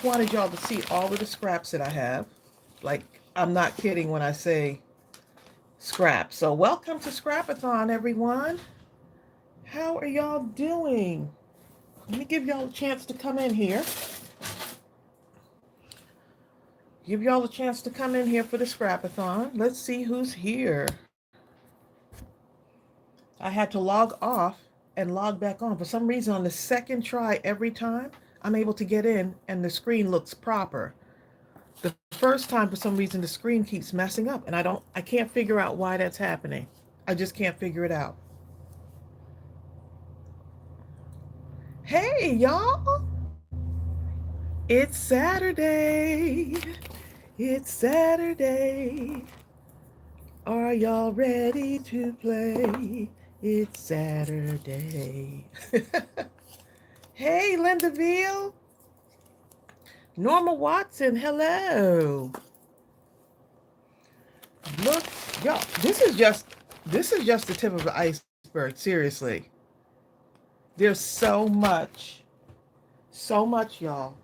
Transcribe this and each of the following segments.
wanted y'all to see all of the scraps that I have. Like, I'm not kidding when I say scraps. So welcome to Scrap-a-thon, everyone. How are y'all doing? Let me give y'all a chance to come in here. Give y'all a chance to come in here for the Scrap-a-thon. Let's see who's here. I had to log off and log back on. For some reason, on the second try every time, I'm able to get in and the screen looks proper. The first time, for some reason, the screen keeps messing up, and I can't figure out why that's happening. I just can't figure it out. Hey, y'all! It's Saturday. It's Saturday. Are y'all ready to play? It's Saturday. Hey, Lindaville. Norma Watson, hello. Look, y'all, this is just the tip of the iceberg, seriously. There's so much, y'all.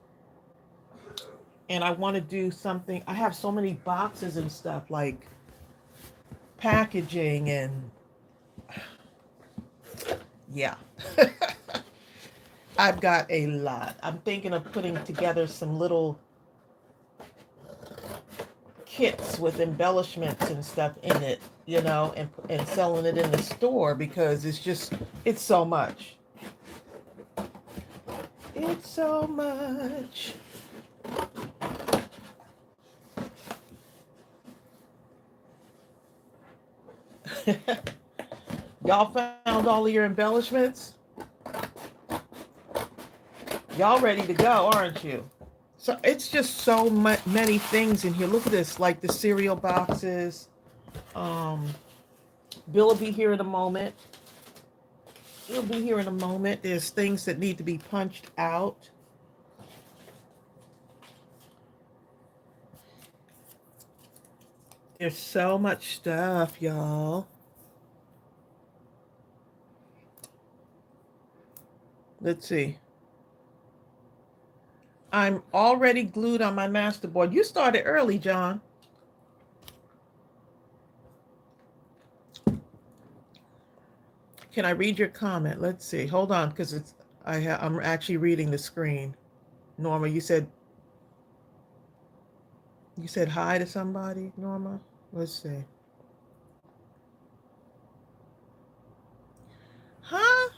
And I want to do something. I have so many boxes and stuff like packaging and yeah. I've got a lot. I'm thinking of putting together some little kits with embellishments and stuff in it, and selling it in the store because it's so much. It's so much. Y'all found all of your embellishments? Y'all ready to go, aren't you? So it's just so many things in here. Look at this, like the cereal boxes. Um, Bill will be here in a moment. He'll be here in a moment. There's things that need to be punched out. There's so much stuff, y'all. Let's see. I'm already glued on my masterboard. You started early, John. Can I read your comment? Let's see. Hold on, because I'm actually reading the screen. Norma, you said hi to somebody, Norma. Let's see. Huh?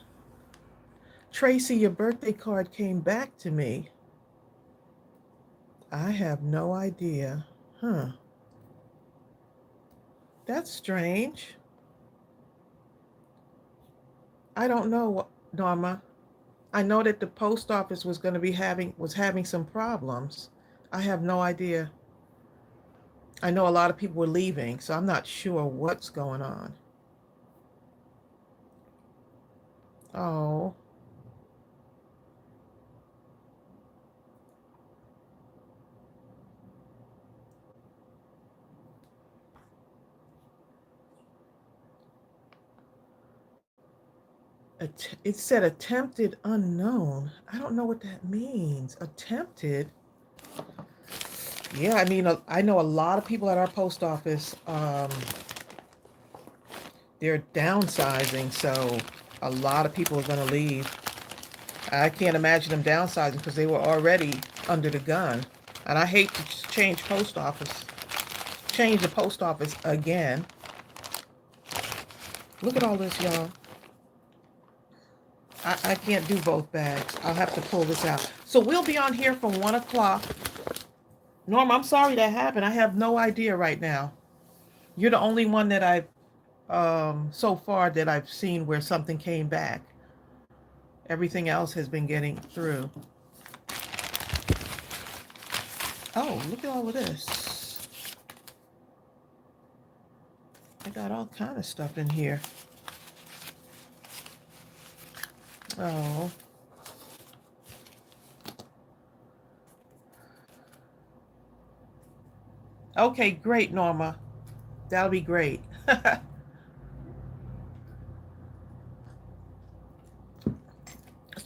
Tracy, your birthday card came back to me. I have no idea. Huh. That's strange. I don't know, Norma. I know that the post office was having some problems. I have no idea. I know a lot of people were leaving, so I'm not sure what's going on. Oh, it said attempted unknown. I don't know what that means. Attempted? Yeah, I mean, I know a lot of people at our post office. They're downsizing, so a lot of people are going to leave. I can't imagine them downsizing because they were already under the gun. And I hate to change the post office again. Look at all this, y'all. I can't do both bags. I'll have to pull this out. So we'll be on here from 1 o'clock. Norm, I'm sorry that happened. I have no idea right now. You're the only one that I've so far that I've seen where something came back. Everything else has been getting through. Oh, look at all of this. I got all kind of stuff in here. Oh. Okay, great, Norma. That'll be great.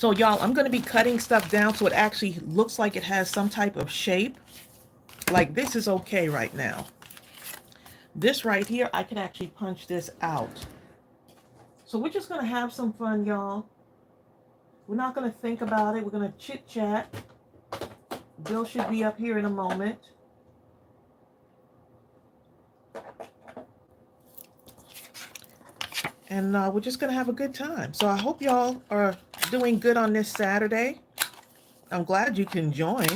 So y'all, I'm going to be cutting stuff down so it actually looks like it has some type of shape. Like this is okay right now. This right here, I can actually punch this out. So we're just going to have some fun, y'all. We're not going to think about it. We're going to chit chat. Bill should be up here in a moment. And we're just going to have a good time. So I hope y'all are doing good on this Saturday. I'm glad you can join.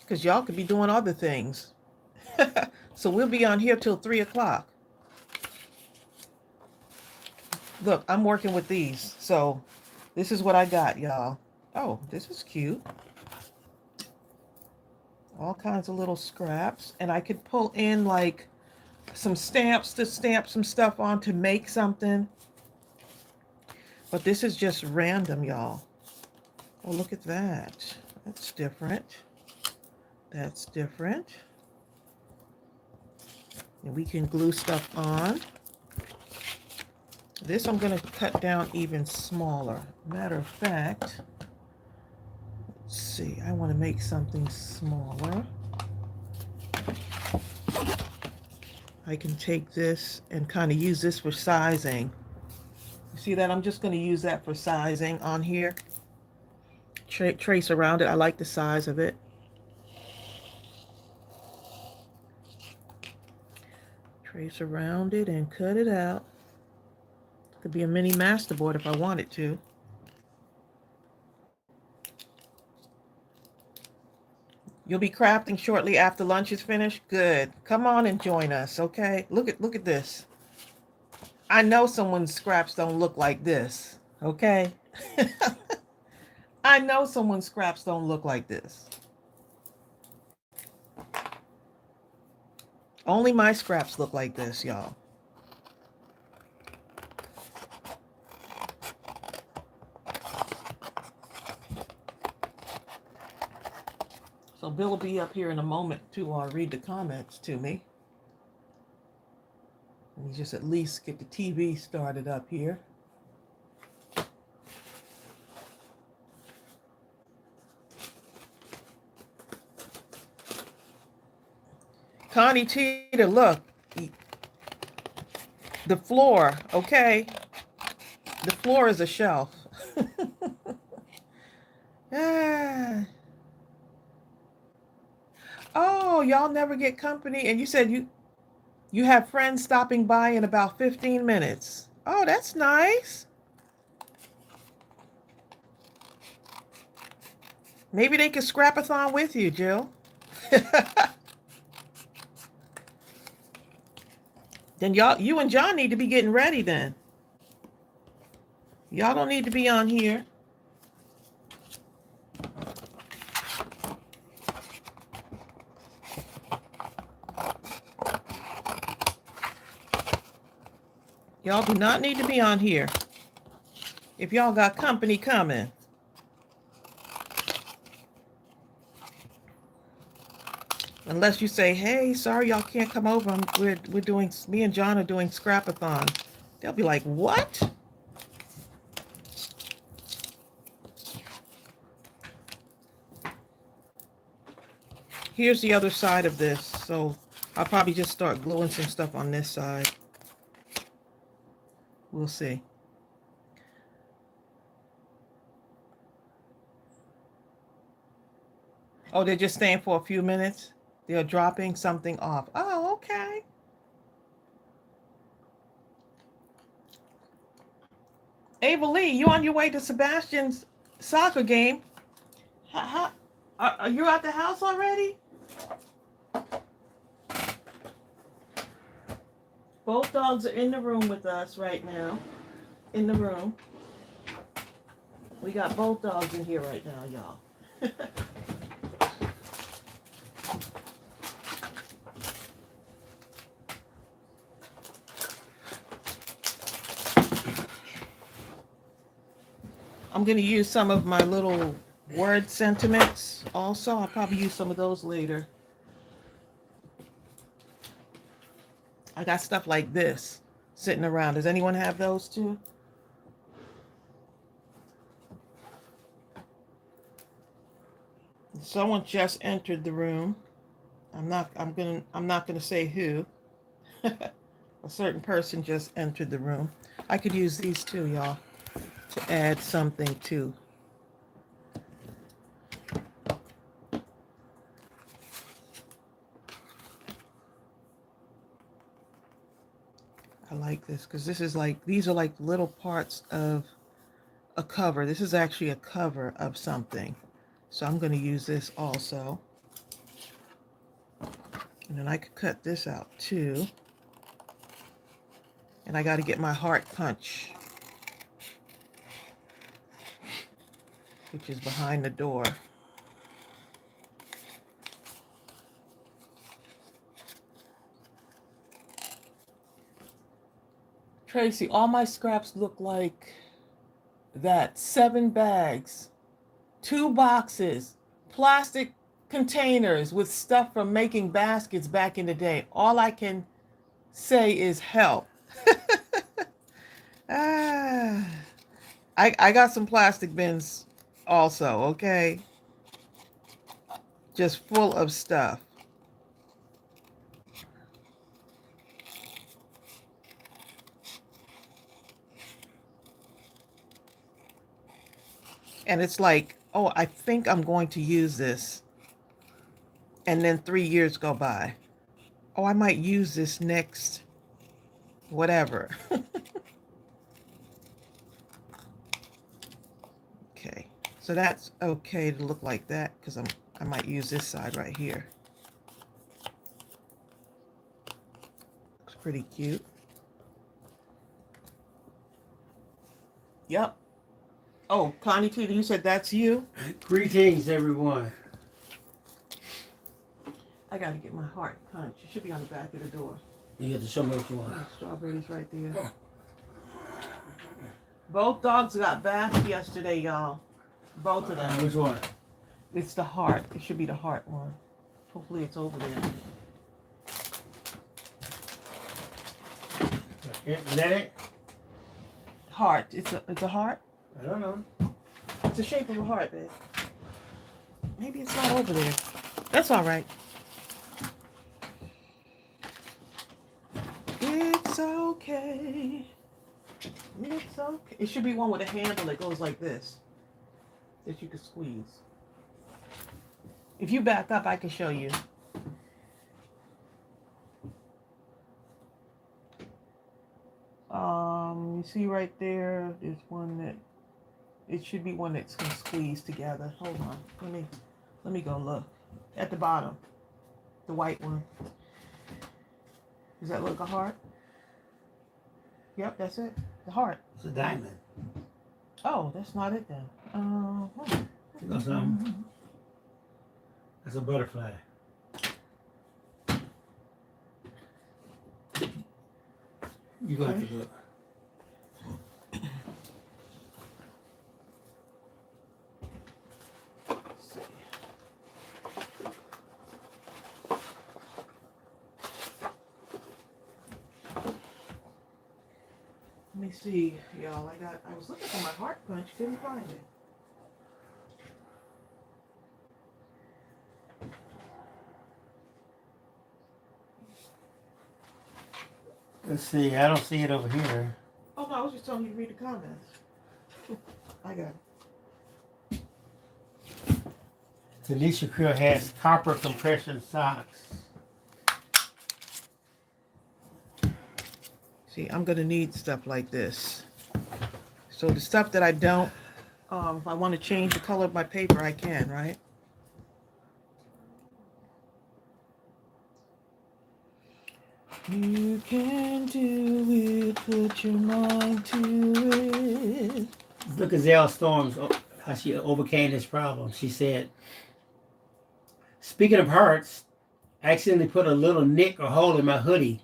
Because y'all could be doing other things. So we'll be on here till 3 o'clock. Look, I'm working with these. So this is what I got, y'all. Oh, this is cute. All kinds of little scraps. And I could pull in like some stamps to stamp some stuff on to make something. But this is just random, y'all. Oh, look at that. That's different. That's different. And we can glue stuff on. This I'm going to cut down even smaller. Matter of fact, let's see. I want to make something smaller. I can take this and kind of use this for sizing. You see that? I'm just going to use that for sizing on here. Trace around it. I like the size of it. Trace around it and cut it out. Could be a mini masterboard if I wanted to. You'll be crafting shortly after lunch is finished? Good. Come on and join us, okay? Look at this. I know someone's scraps don't look like this, okay? I know someone's scraps don't look like this. Only my scraps look like this, y'all. So Bill will be up here in a moment to read the comments to me. Let me just at least get the TV started up here. Connie Teeter, look. The floor, okay? The floor is a shelf. Ah. Oh, y'all never get company. And you said you have friends stopping by in about 15 minutes. Oh, that's nice. Maybe they could scrap-a-thon with you, Jill. Then you and John need to be getting ready then. Y'all don't need to be on here. Y'all do not need to be on here if y'all got company coming. Unless you say, hey, sorry, y'all can't come over. We're doing, me and John are doing scrap-a-thon. They'll be like, what? Here's the other side of this. So I'll probably just start gluing some stuff on this side. We'll see. Oh, they're just staying for a few minutes? They're dropping something off. Oh, okay. Ava Lee, you on your way to Sebastian's soccer game? Are you at the house already? Both dogs are in the room with us right now. In the room. We got both dogs in here right now, y'all. I'm going to use some of my little word sentiments also. I'll probably use some of those later. I got stuff like this sitting around. Does anyone have those too? Someone just entered the room. I'm not gonna say who. A certain person just entered the room. I could use these too, y'all, to add something to. I like this because this is like, these are like little parts of a cover. This is actually a cover of something. So I'm going to use this also. And then I could cut this out too. And I got to get my heart punch, which is behind the door. Tracy, all my scraps look like that. 7 bags, 2 boxes, plastic containers with stuff from making baskets back in the day. All I can say is help. ah, I got some plastic bins also, okay? Just full of stuff. And it's like, oh, I think I'm going to use this. And then 3 years go by. Oh, I might use this next, whatever. Okay, so that's okay to look like that because I might use this side right here. Looks pretty cute. Yep. Oh, Connie T, you said that's you? Greetings, everyone. I gotta get my heart punch. It should be on the back of the door. You get to show me what you want. Strawberries right there. Both dogs got bathed yesterday, y'all. Both of them. Which one? It's the heart. It should be the heart one. Hopefully it's over there. Is that it? Heart. It's a heart? I don't know. It's the shape of a heart, babe. Maybe it's not over there. That's all right. It's okay. It's okay. It should be one with a handle that goes like this, that you can squeeze. If you back up, I can show you. You see right there, there's one that, it should be one that's gonna squeeze together. Hold on, let me go look. At the bottom, the white one. Does that look a heart? Yep, that's it. The heart. It's a diamond. Oh, that's not it then. You got something? That's a butterfly. You got to look. Let me see, y'all. I was looking for my heart punch, couldn't find it. Let's see. I don't see it over here. Oh no, I was just telling you to read the comments. I got it. Tanisha Creel has copper compression socks. See, I'm gonna need stuff like this. So the stuff that I don't, if I want to change the color of my paper, I can, right? You can do it, put your mind to it. Look at Zell Storms, how she overcame this problem. She said, speaking of hearts, I accidentally put a little nick or hole in my hoodie.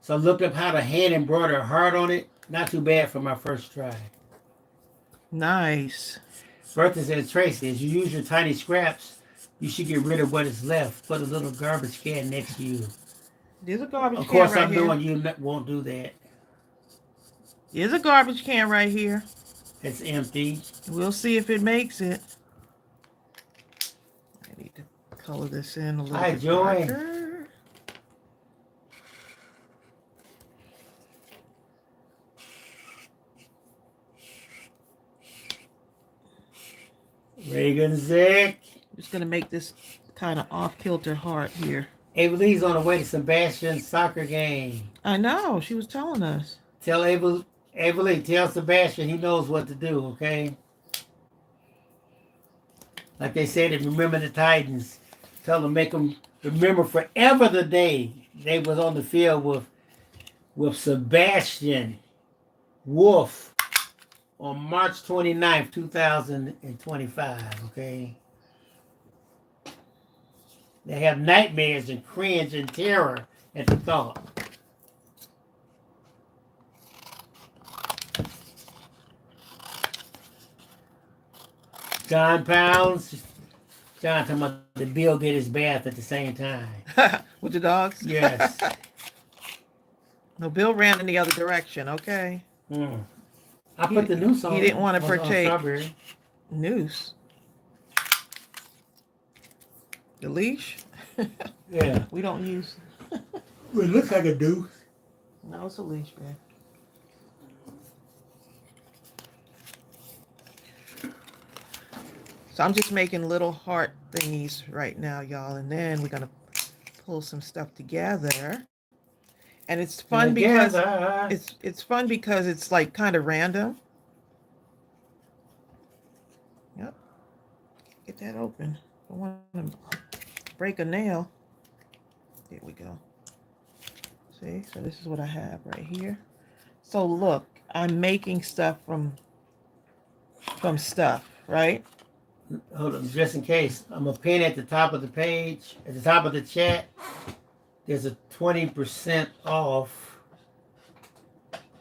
So I looked up how to hand embroider a heart on it. Not too bad for my first try. Nice. Bertha says, Tracy, as you use your tiny scraps, you should get rid of what is left. Put a little garbage can next to you. There's a garbage can Of course, right I'm here. doing, you won't do that. There's a garbage can right here. It's empty. We'll see if it makes it. color this in a little Hi, bit Joy. darker. Reorganizing. Just gonna make this kind of off-kilter heart here. Ava's on the way to Sebastian's soccer game. I know, she was telling us. Tell Ava, tell Sebastian he knows what to do, okay? Like they said, remember the Titans. Tell them, make them remember forever the day they was on the field with Sebastian Wolf on March 29th, 2025, okay? They have nightmares and cringe and terror at the thought. John Pounds. John talking about the Bill get his bath at the same time. With the dogs? Yes. No, Bill ran in the other direction, okay? I put the noose on. He didn't want to on partake. Strawberry. Noose. The leash? Yeah. We don't use. Well, it looks like a noose. No, it's a leash, man. So I'm just making little heart thingies right now, y'all. And then we're going to pull some stuff together. And it's fun because it's fun because it's like kind of random. Yep. Get that open. I want to break a nail. There we go. See, so this is what I have right here. So look, I'm making stuff from stuff, right? Hold on, just in case. I'm going to pin at the top of the page, at the top of the chat. There's a 20% off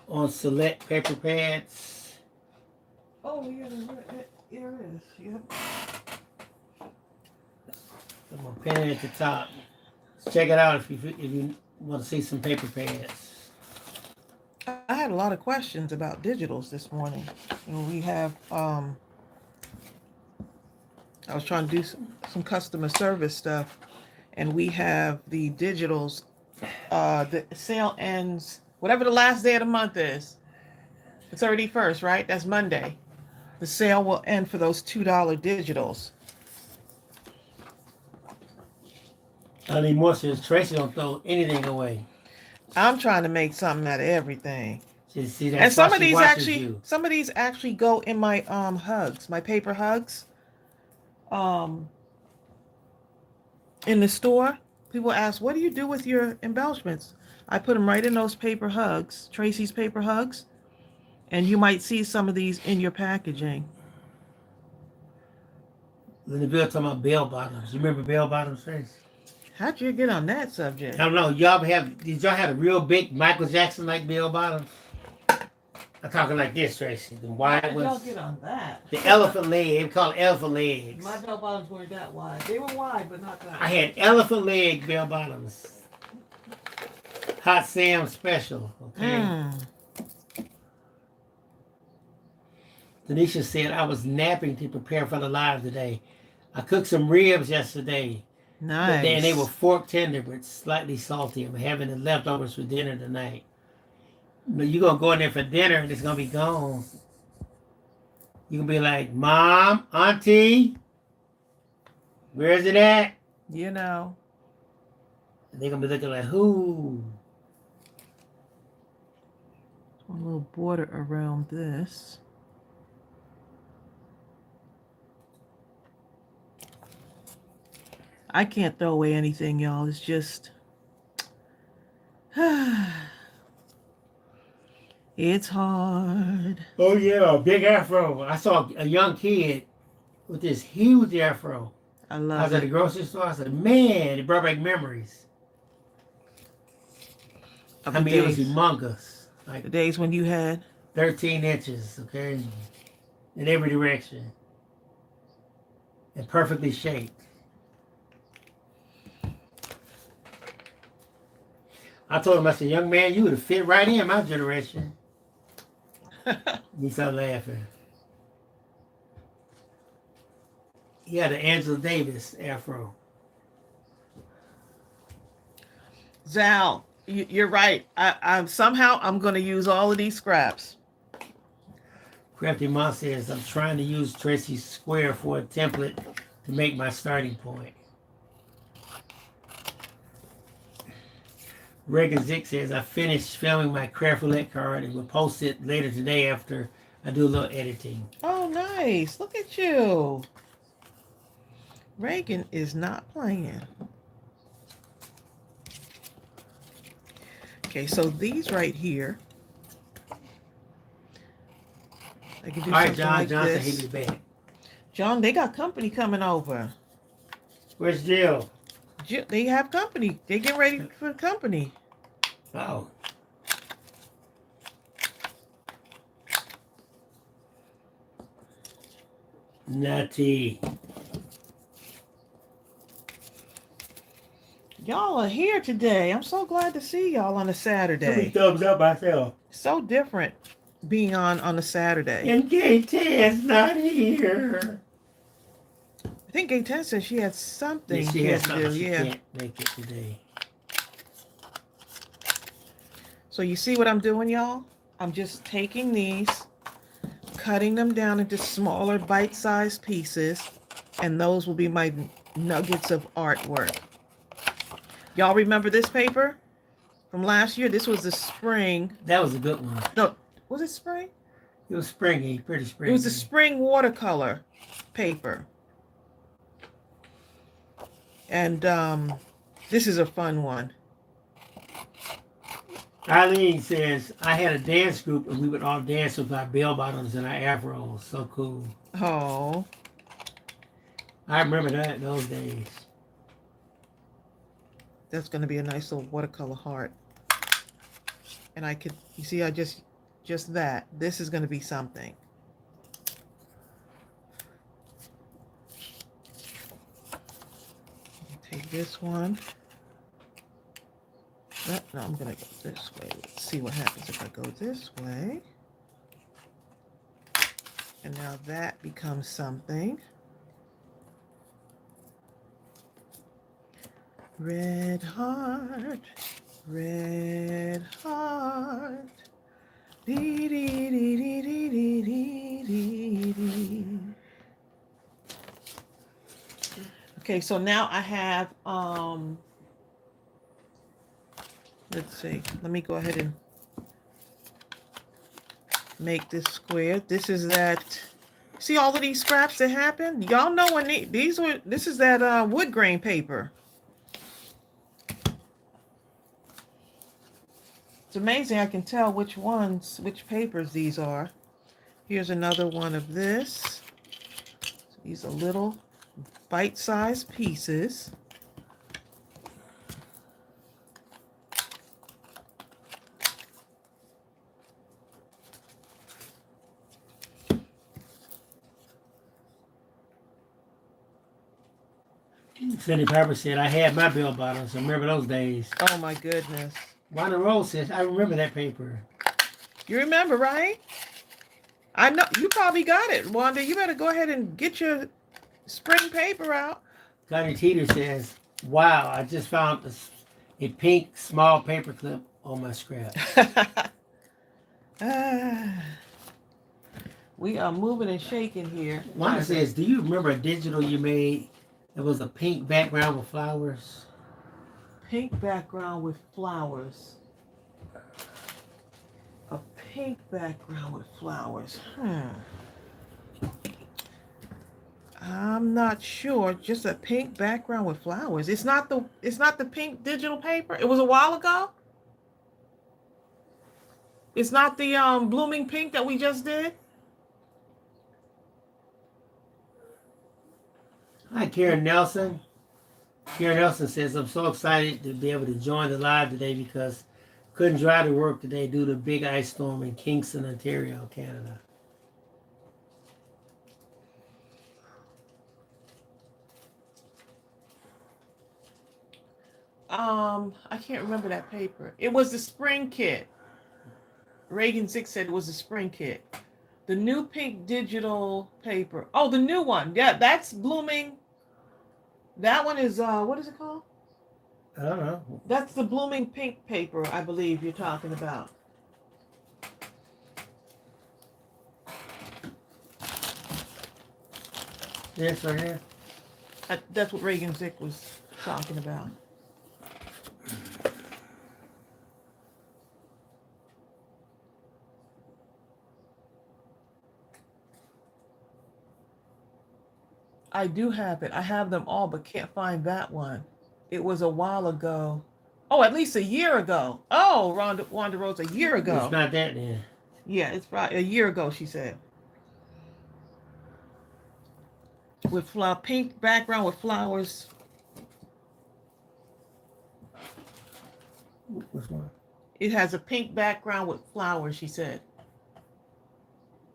on select paper pads. Oh, yeah, there it is. Yep. I'm going to pin it at the top. Check it out if you want to see some paper pads. I had a lot of questions about digitals this morning. And we have, I was trying to do some customer service stuff, and we have the digitals. The sale ends, whatever the last day of the month is. The 31st, right? That's Monday. The sale will end for those $2 digitals. I need more since Tracey don't throw anything away. I'm trying to make something out of everything. See, And some of these actually go in my hugs, my paper hugs. In the store, people ask, what do you do with your embellishments? I put them right in those paper hugs, Tracey's paper hugs, and you might see some of these in your packaging. Linda Bill talking about bell bottoms. You remember bell bottoms, Trace? How'd you get on that subject? I don't know. Did y'all have a real big Michael Jackson like bell bottoms? I'm talking like this, Tracy. The wide ones. How did y'all get on that? The elephant leg. They call it elephant legs. My bell bottoms weren't that wide. They were wide, but not that wide. I had elephant leg bell bottoms. Hot Sam special. Okay. Tanisha said I was napping to prepare for the live today. I cooked some ribs yesterday. Nice. And they were fork tender but slightly salty. I'm having the leftovers for dinner tonight. You're going to go in there for dinner and it's going to be gone. You're going to be like, Mom, Auntie, where is it at? You know. And they're going to be looking like, who? One little border around this. I can't throw away anything, y'all. It's just... It's hard. Oh, yeah, big afro. I saw a young kid with this huge afro. I I love was at the it. grocery store. I said, man, it brought back memories. Of I the mean, it was days- humongous. The Like days when you had... 13 inches, okay? In every direction. And perfectly shaped. I told him, I said, young man, you would have fit right in my generation. He started laughing. He had an Angela Davis afro. Zal, you're right. I'm somehow I'm going to use all of these scraps. Crafty Mom says, I'm trying to use Tracey's square for a template to make my starting point. Reagan Zick says, I finished filming my craft roulette card and will post it later today after I do a little editing. Oh, nice. Look at you. Reagan is not playing. Okay, so these right here. I can do all right, something John. like John said this. he was back. John, they got company coming over. Where's Jill? They have company. They get ready for company. Oh. Nutty. Y'all are here today. I'm so glad to see y'all on a Saturday. Thumbs up myself. So different being on a Saturday. And Gay-Tan's not here. I think Gay-10 said she had something She has to something. do. She Yeah. can't make it today. So you see what I'm doing, y'all? I'm just taking these, cutting them down into smaller bite-sized pieces, and those will be my nuggets of artwork. Y'all remember this paper from last year? This was the spring. That was a good one. No, was it spring? It was springy, pretty springy. It was the spring watercolor paper. And this is a fun one. Eileen says, I had a dance group and we would all dance with our bell bottoms and our afros. So cool. Oh. I remember that those days. That's going to be a nice little watercolor heart. And I could, you see, I just that. This is going to be something. Take this one. No, I'm going to go this way. Let's see what happens if I go this way. And now that becomes something. Red heart, red heart. Dee, dee, dee, dee, dee, dee, dee, dee, dee. Okay, so now I have let's see. Let me go ahead and make this square. This is that. See all of these scraps that happened? Y'all know when these were. This is that wood grain paper. It's amazing. I can tell which papers these are. Here's another one of this. So these are little bite-sized pieces. Cindy Piper said, I had my bell bottoms. I remember those days. Oh my goodness. Wanda Rose says, I remember that paper. You remember, right? I know you probably got it, Wanda. You better go ahead and get your spring paper out. Connie Teeter says, wow, I just found a pink small paper clip on my scrap. We are moving and shaking here. Wanda says, do you remember a digital you made that was a pink background with flowers? Pink background with flowers. A pink background with flowers. I'm not sure. Just a pink background with flowers. It's not the pink digital paper. It was a while ago. It's not the blooming pink that we just did. Hi, Karen Nelson. Karen Nelson says, I'm so excited to be able to join the live today because couldn't drive to work today due to a big ice storm in Kingston, Ontario, Canada. I can't remember that paper. It was the spring kit. Reagan Zick said it was the spring kit. The new pink digital paper. Oh, the new one. Yeah, that's blooming. That one is, what is it called? I don't know. That's the blooming pink paper, I believe you're talking about. This right here. That's what Reagan Zick was talking about. I do have it. I have them all, but can't find that one. It was a while ago. Oh, at least a year ago. Oh, Wanda Rose, a year ago. It's not that then. Yeah, it's right. A year ago, she said. With pink background with flowers. Which one? It has a pink background with flowers, she said.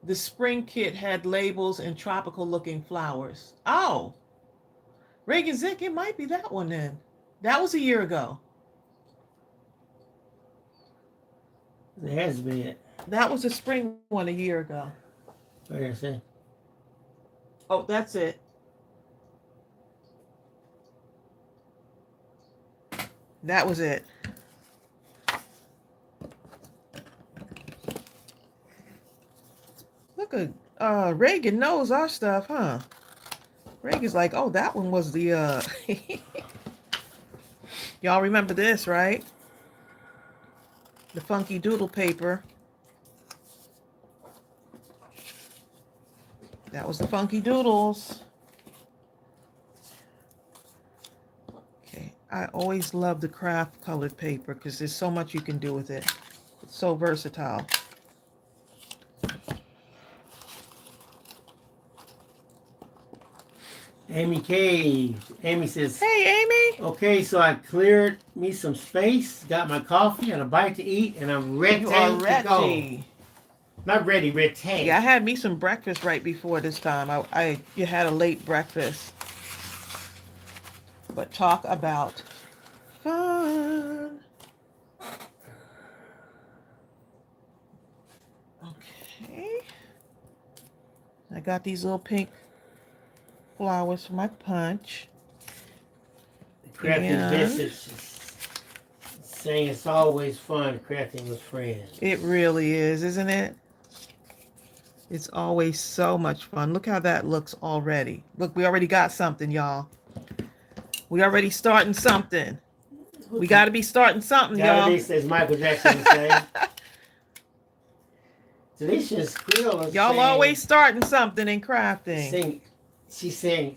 The spring kit had labels and tropical looking flowers. Oh, Reagan Zick, it might be that one then. That was a year ago. It has to be it. That was the spring one a year ago. What did I say? Oh, that's it. That was it. Look at Reagan knows our stuff, huh? Reagan's like, oh, that one was the y'all remember this, right? The funky doodle paper. That was the funky doodles. Okay, I always love the craft colored paper because there's so much you can do with it. It's so versatile. Amy K. Amy says, Hey, Amy. okay, so I cleared me some space, got my coffee and a bite to eat, and I'm ready You are to go. ready. Not ready, ready. Yeah, I had me some breakfast right before this time. You had a late breakfast. But talk about fun. Okay. I got these little pink flowers for my punch. Crafting visits, saying it's always fun crafting with friends. It really is, isn't it? It's always so much fun. Look how that looks already. Look, we already got something, y'all. We already starting something. We got to be starting something, y'all. Gotta be, says Michael Jackson would say. Delicious Quill is Y'all saying, always starting something in crafting. She's saying,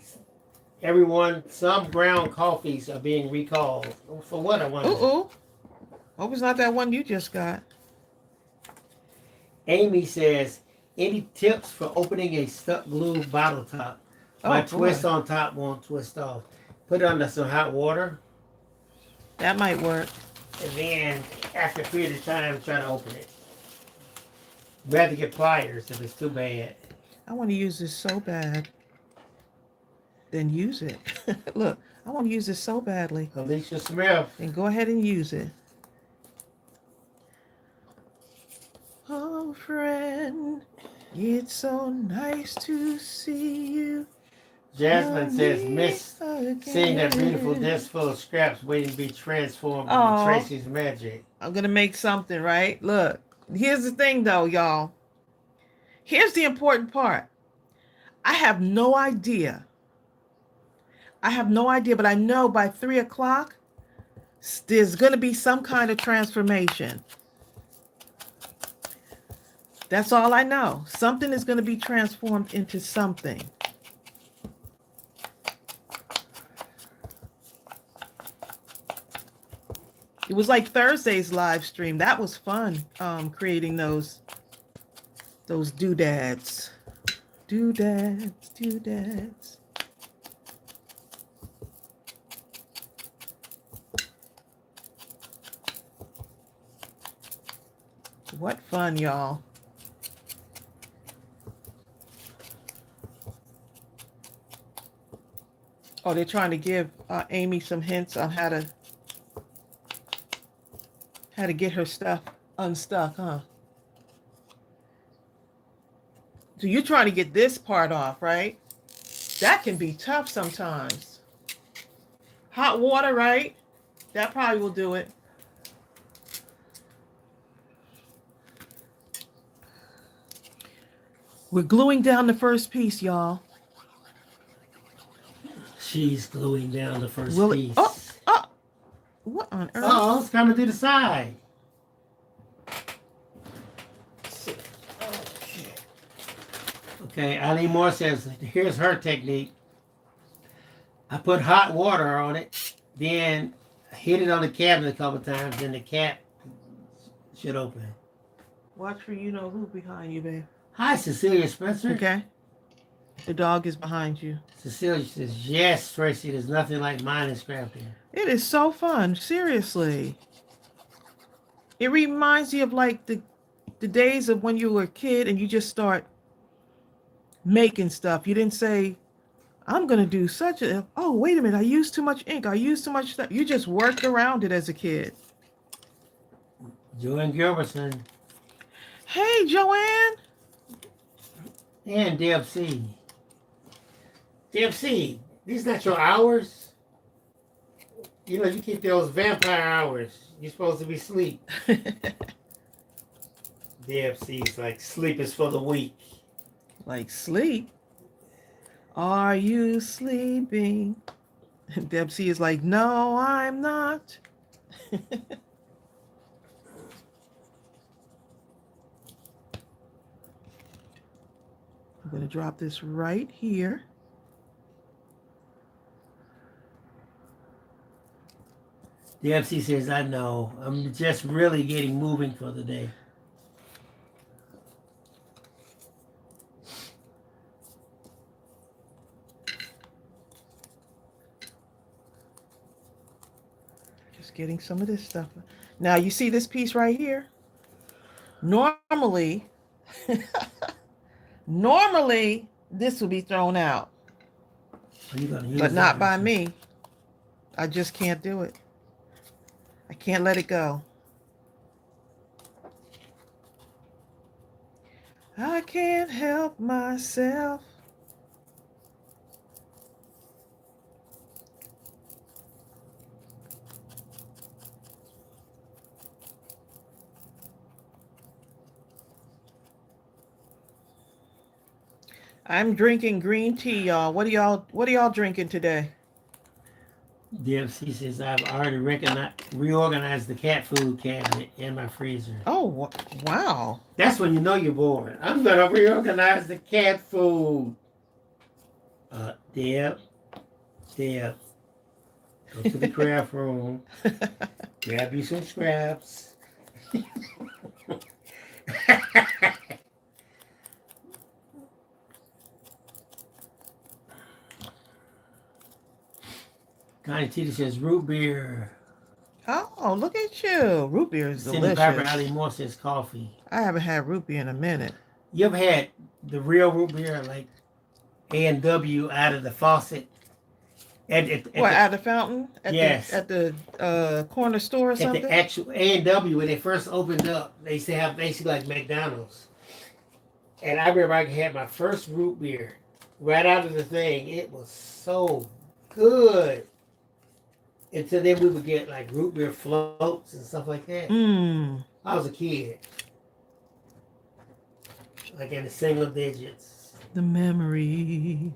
everyone, some ground coffees are being recalled. For what, I wonder? Ooh. Hope it's not that one you just got. Amy says, any tips for opening a stuck glue bottle top? My twist on top won't twist off. Put it under some hot water. That might work. And then, after a period of time, try to open it. Rather get pliers if it's too bad. I want to use this so bad. Then use it. Look, I want to use this so badly. Alicia Smith. And go ahead and use it. Oh, friend, it's so nice to see you. Jasmine says, miss seeing that beautiful desk full of scraps waiting to be transformed into Tracey's magic. I'm going to make something, right? Look, here's the thing, though, y'all. Here's the important part. I have no idea. But I know by 3 o'clock, there's going to be some kind of transformation. That's all I know. Something is going to be transformed into something. It was like Thursday's live stream. That was fun, creating those doodads. Doodads. What fun, y'all. Oh, they're trying to give Amy some hints on how to get her stuff unstuck, huh? So you're trying to get this part off, right? That can be tough sometimes. Hot water, right? That probably will do it. We're gluing down the first piece, y'all. She's gluing down the first Will it? piece. Oh, what on earth? Oh, it's coming to the side. Okay, Eileen Moore says, here's her technique. I put hot water on it, then hit it on the cabinet a couple times, then the cap should open. Watch for you know who behind you, babe. Hi, Cecilia Spencer. Okay. The dog is behind you. Cecilia says, yes, Tracy, there's nothing like Mindless Crafting. It is so fun, seriously. It reminds you of like the days of when you were a kid and you just start making stuff. You didn't say, I'm going to do such a, oh, wait a minute, I used too much ink. I used too much stuff. You just worked around it as a kid. Joanne Gilbertson. Hey, Joanne. And Deb C. Deb C, these not your hours? You know, you keep those vampire hours. You're supposed to be asleep. Deb C's like, sleep is for the weak. Like sleep? Are you sleeping? And Deb C is like, no, I'm not. I'm going to drop this right here. The FC says, I know. I'm just really getting moving for the day. Just getting some of this stuff. Now, you see this piece right here? Normally, this would be thrown out. But not by me. I just can't do it. I can't let it go. I can't help myself. I'm drinking green tea, y'all. What are y'all drinking today? DFC says, I've already reorganized the cat food cabinet in my freezer. Oh, wow. That's when you know you're bored. I'm going to reorganize the cat food. Deb, go to the craft room. Grab you some scraps. Connie Tita says root beer. Oh, look at you. Root beer is Cindy delicious. Piper Ali Moore says coffee. I haven't had root beer in a minute. You ever had the real root beer, like A&W out of the faucet? Out of the fountain? Yes. At the corner store or something? At the actual A&W, when they first opened up, they used to have basically like McDonald's. And I remember I had my first root beer right out of the thing. It was so good. Until then we would get like root beer floats and stuff like that. I was a kid. Like in the single digits. The memories.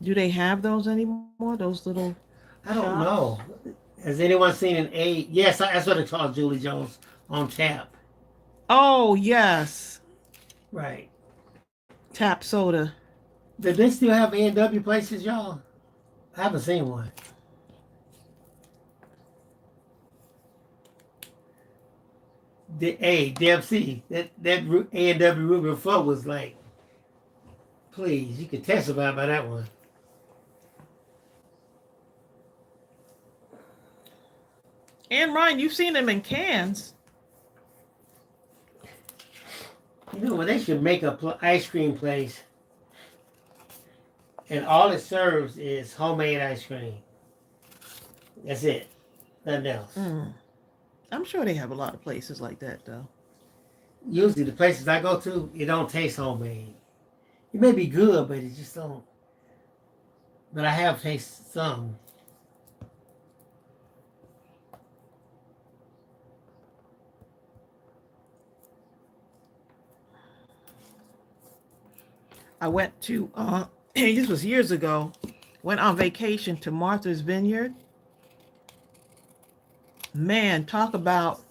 Do they have those anymore? Those little I don't shops? know. Has anyone seen an A? Yes, that's what it's called, Julie Jones, on tap. Oh, yes. Right. Tap soda. Do they still have A&W places, y'all? I haven't seen one. Deb C, that A&W root beer float was like, please, you could testify by that one. And Ryan, you've seen them in cans. You know what? They should make a ice cream place, and all it serves is homemade ice cream. That's it. Nothing else. I'm sure they have a lot of places like that, though. Usually the places I go to, it don't taste homemade. It may be good, but it just don't. But I have tasted some. I went to, this was years ago, went on vacation to Martha's Vineyard. Man, talk about,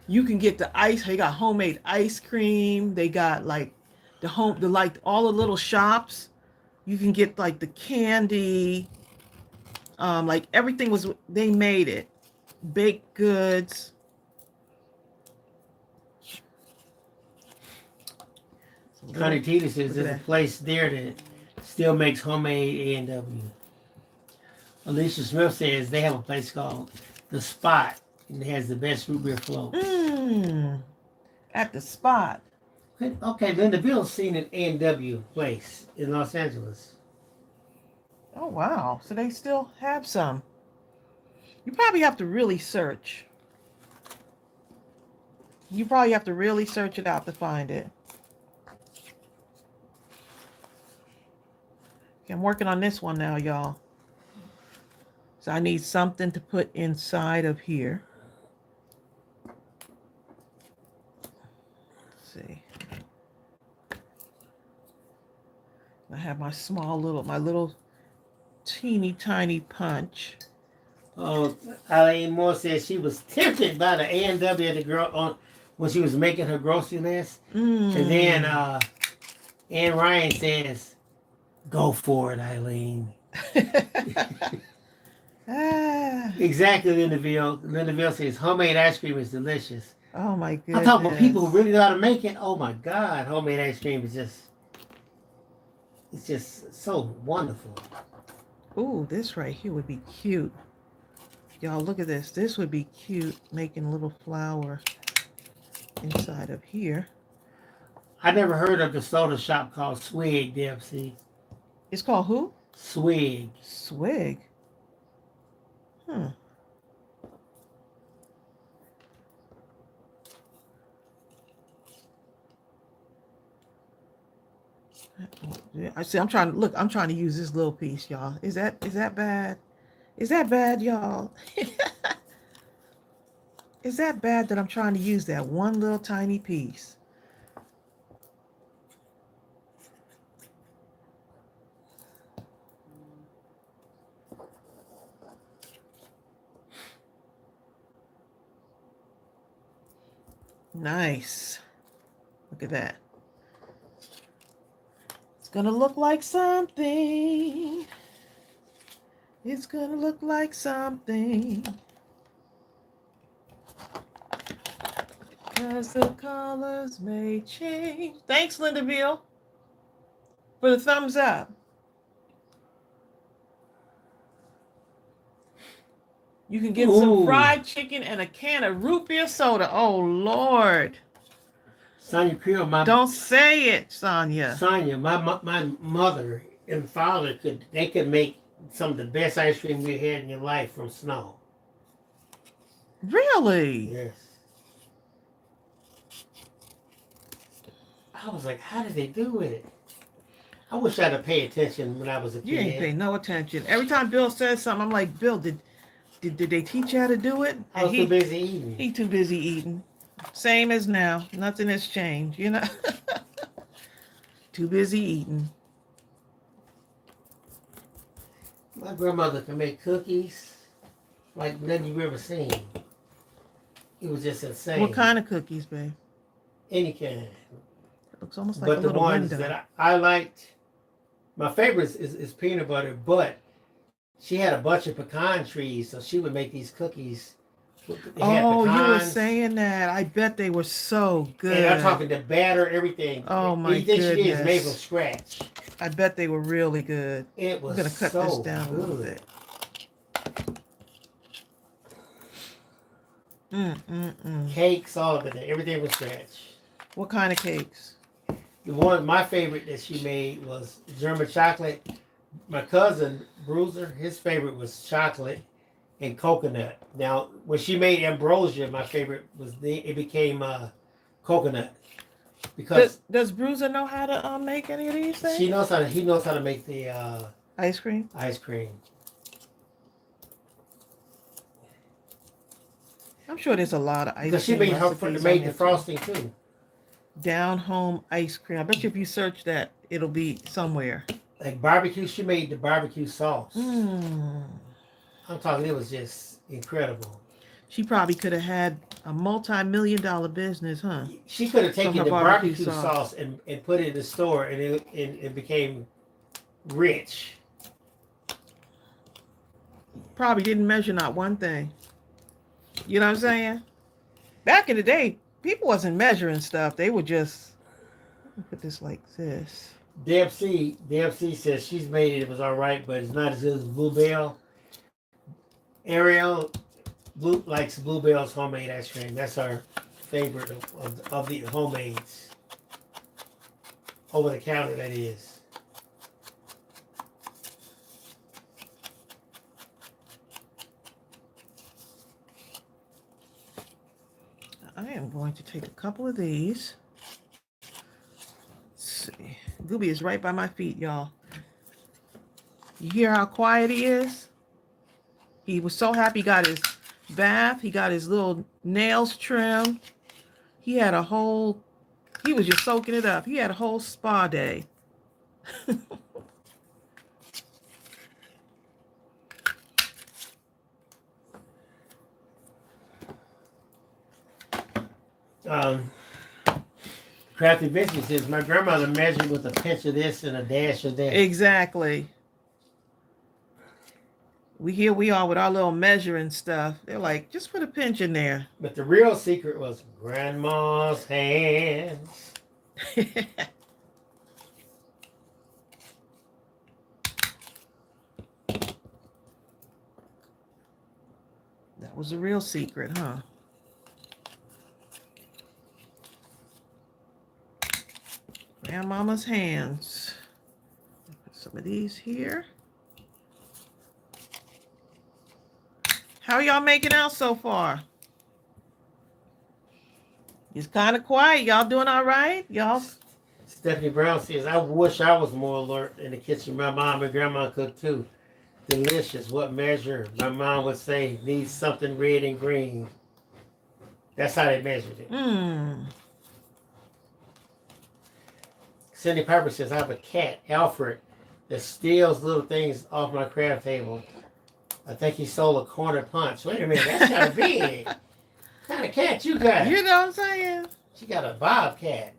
you can get the ice. They got homemade ice cream. They got like like all the little shops. You can get like the candy. Like everything was, they made it. Baked goods. Connie Tita says there's a place there that still makes homemade A&W. Alicia Smith says they have a place called The Spot, and it has the best root beer float. At The Spot. Okay, Linda Bill's seen an A&W place in Los Angeles. Oh, wow. So they still have some. You probably have to really search. You probably have to really search it out to find it. Okay, I'm working on this one now, y'all. So I need something to put inside of here. Let's see. I have my my little teeny tiny punch. Oh, Eileen Moore says she was tempted by the A&W of the girl on when she was making her grocery list. And then Ann Ryan says, "Go for it, Eileen." Exactly, Lindaville. Lindaville says homemade ice cream is delicious. Oh my goodness. I talk about people who really know how to make it. Oh my God, homemade ice cream is it's just so wonderful. Ooh, this right here would be cute. Y'all, look at this. This would be cute, making a little flower inside of here. I never heard of the soda shop called Swig, DFC. It's called who? Swig. Swig. I see. I'm trying to use this little piece, y'all. Is that bad? Is that bad, y'all? Is that bad that I'm trying to use that one little tiny piece? Nice. Look at that. It's gonna look like something. It's gonna look like something. Because the colors may change. Thanks, Lindaville, for the thumbs up. You can get some fried chicken and a can of root beer soda. Oh, Lord. Sonia Creel, don't say it, Sonia. Sonia, my mother and father could make some of the best ice cream you had in your life from snow. Really? Yes. I was like, how did they do it? I wish I'd have paid attention when I was a kid. You ain't pay no attention. Every time Bill says something, I'm like, Bill, did they teach you how to do it? I was too busy eating. He too busy eating. Same as now. Nothing has changed, you know? Too busy eating. My grandmother could make cookies like nothing you've ever seen. It was just insane. What kind of cookies, babe? Any kind. It looks almost like a little window. But the ones that I liked, my favorite is peanut butter, but she had a bunch of pecan trees, so she would make these cookies. Oh, you were saying that. I bet they were so good. And I'm talking the batter, everything. Oh my goodness. Anything she did is made from scratch. I bet they were really good. It was I'm going to cut this down a little bit. Cakes, all of it. Everything was scratch. What kind of cakes? My favorite that she made was German chocolate. My cousin, Bruiser, his favorite was chocolate and coconut. Now, when she made ambrosia, my favorite was it became coconut. because Does Bruiser know how to make any of these things? he knows how to make the Ice cream. ice cream. I'm sure there's a lot of ice Because she cream made recipes made on the there, too. frosting too. Down home ice cream. I bet you if you search that, it'll be somewhere. Like barbecue, she made the barbecue sauce. Mm. I'm talking, it was just incredible. She probably could have had a multi-million-dollar business, huh? She could have taken her the barbecue barbecue sauce and put it in the store, and it became rich. Probably didn't measure not one thing. You know what I'm saying? Back in the day, people wasn't measuring stuff. They would just put this like this. Deb C says she's made it. It was all right, but it's not as good as Bluebell. Ariel likes Bluebell's homemade ice cream. That's our favorite of the homemades. Over the counter, that is. I am going to take a couple of these. Let's see. Gooby is right by my feet, y'all. You hear how quiet he is? He was so happy he got his bath. He got his little nails trimmed. He was just soaking it up. He had a whole spa day. Crafty Vincent says, my grandmother measured with a pinch of this and a dash of that. Exactly. We are with our little measuring stuff. They're like, just put a pinch in there. But the real secret was grandma's hands. That was the real secret, huh? Grandmama's hands. Put some of these here. How y'all making out so far? It's kind of quiet. Y'all doing all right? Y'all? Stephanie Brown says, I wish I was more alert in the kitchen. My mom and grandma cooked too. Delicious. What measure? My mom would say, needs something red and green. That's how they measured it. Cindy Piper says, I have a cat, Alfred, that steals little things off my craft table. I think he stole a corner punch. Wait a minute, that's kind of big. What kind of cat you got? You know what I'm saying? She got a bobcat.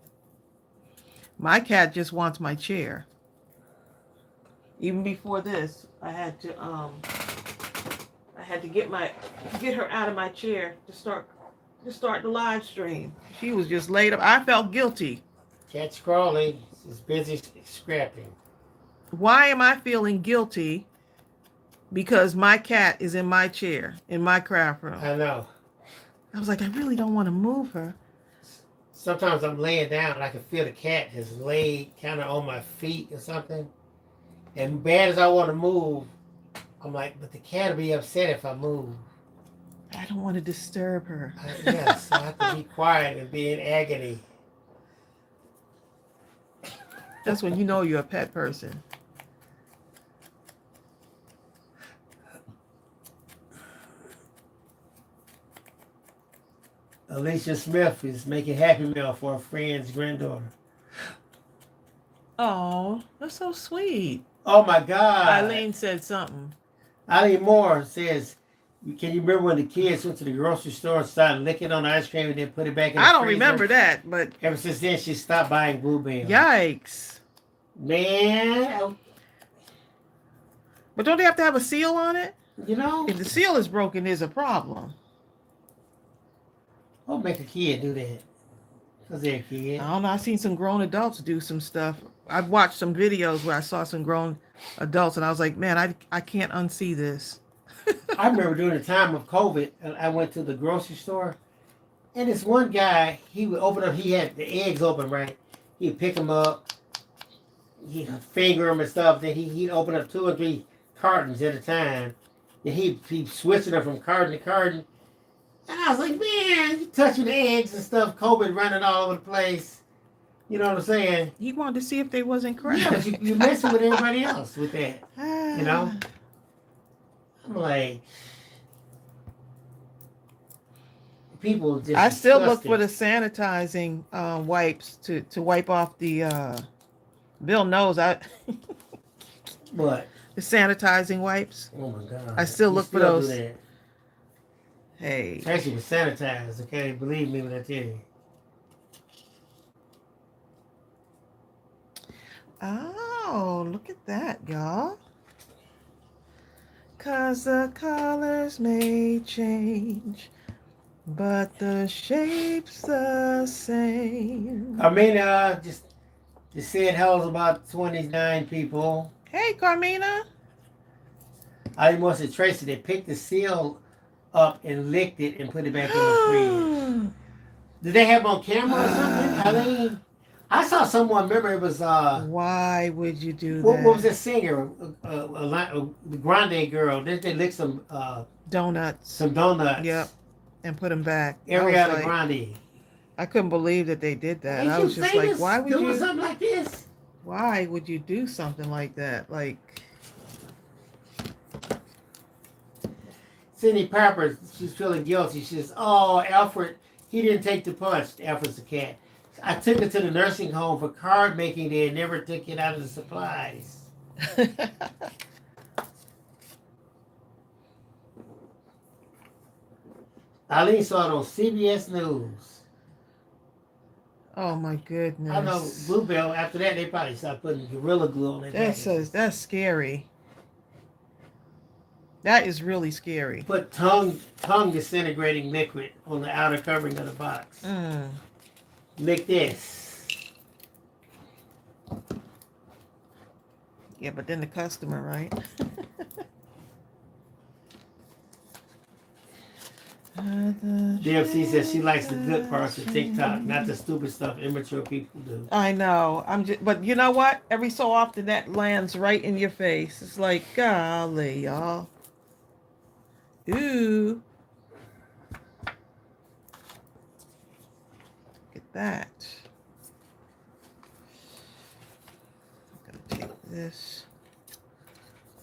My cat just wants my chair. Even before this, I had to get her out of my chair to start the live stream. She was just laid up. I felt guilty. Cat's crawling. Is busy scrapping. Why am I feeling guilty? Because my cat is in my chair, in my craft room. I know. I was like, I really don't want to move her. Sometimes I'm laying down and I can feel the cat has laid kind of on my feet or something. And bad as I want to move, I'm like, but the cat will be upset if I move. I don't want to disturb her. Yes, I have to be quiet and be in agony. That's when you know you're a pet person. Alicia Smith is making Happy Meal for a friend's granddaughter. Oh, that's so sweet. Oh my God. Eileen said something. Eileen Moore says, can you remember when the kids went to the grocery store and started licking on the ice cream and then put it back in the I don't freezer? remember that, but Ever since then, she stopped buying Bluebell. yikes. Man. But don't they have to have a seal on it? You know? If the seal is broken, there's a problem. What make a kid do that? Because they're a kid. I don't know. I've seen some grown adults do some stuff. I've watched some videos where I saw some grown adults and I was like, man, I can't unsee this. I remember during the time of COVID, I went to the grocery store and this one guy, he would open up, he had the eggs open, right? He'd pick them up, he'd finger them and stuff, then he'd open up 2 or 3 cartons at a time. Then he'd be switching them from carton to carton. And I was like, man, you touching the eggs and stuff, COVID running all over the place. You know what I'm saying? He wanted to see if they wasn't Yeah, but correct. you messing with everybody else with that. You know? I'm like, people just I still look for disgusting. the sanitizing wipes to wipe off the Bill knows I What? the sanitizing wipes. Oh my God. I still You look for still do those. that. Hey. Tracy was sanitized, okay? Believe me when I tell you. Oh, look at that, y'all. 'Cause the colors may change, but the shape's the same. Carmina just said hello about 29 people. Hey, Carmina. I must have Tracy. They picked the seal up and licked it and put it back in the fridge. Did they have on camera or something? I saw someone. Remember, it was Why would you do what that? was the singer? The Grande girl. They licked Donuts. some donuts. Yep. And put them back. Ariana Grande. I couldn't believe that they did that. Ain't I you was just like, why would doing you? something like this? Why would you do something like that? Like, Cindy Pepper, she's feeling guilty. She says, "Oh, Alfred, he didn't take the punch. Alfred's a cat. I took it to the nursing home for card making day and never took it out of the supplies." Eileen saw it on CBS News. oh my goodness. I know Bluebell. After that, they probably started putting Gorilla Glue on their packages. That's scary. That is really scary. Put tongue disintegrating liquid on the outer covering of the box. Lick this. Yeah, but then the customer, right? DFC says she likes the good parts of TikTok, not the stupid stuff immature people do. I know. But you know what? Every so often that lands right in your face. It's like, golly, y'all. Ooh. Look at that. I'm gonna take this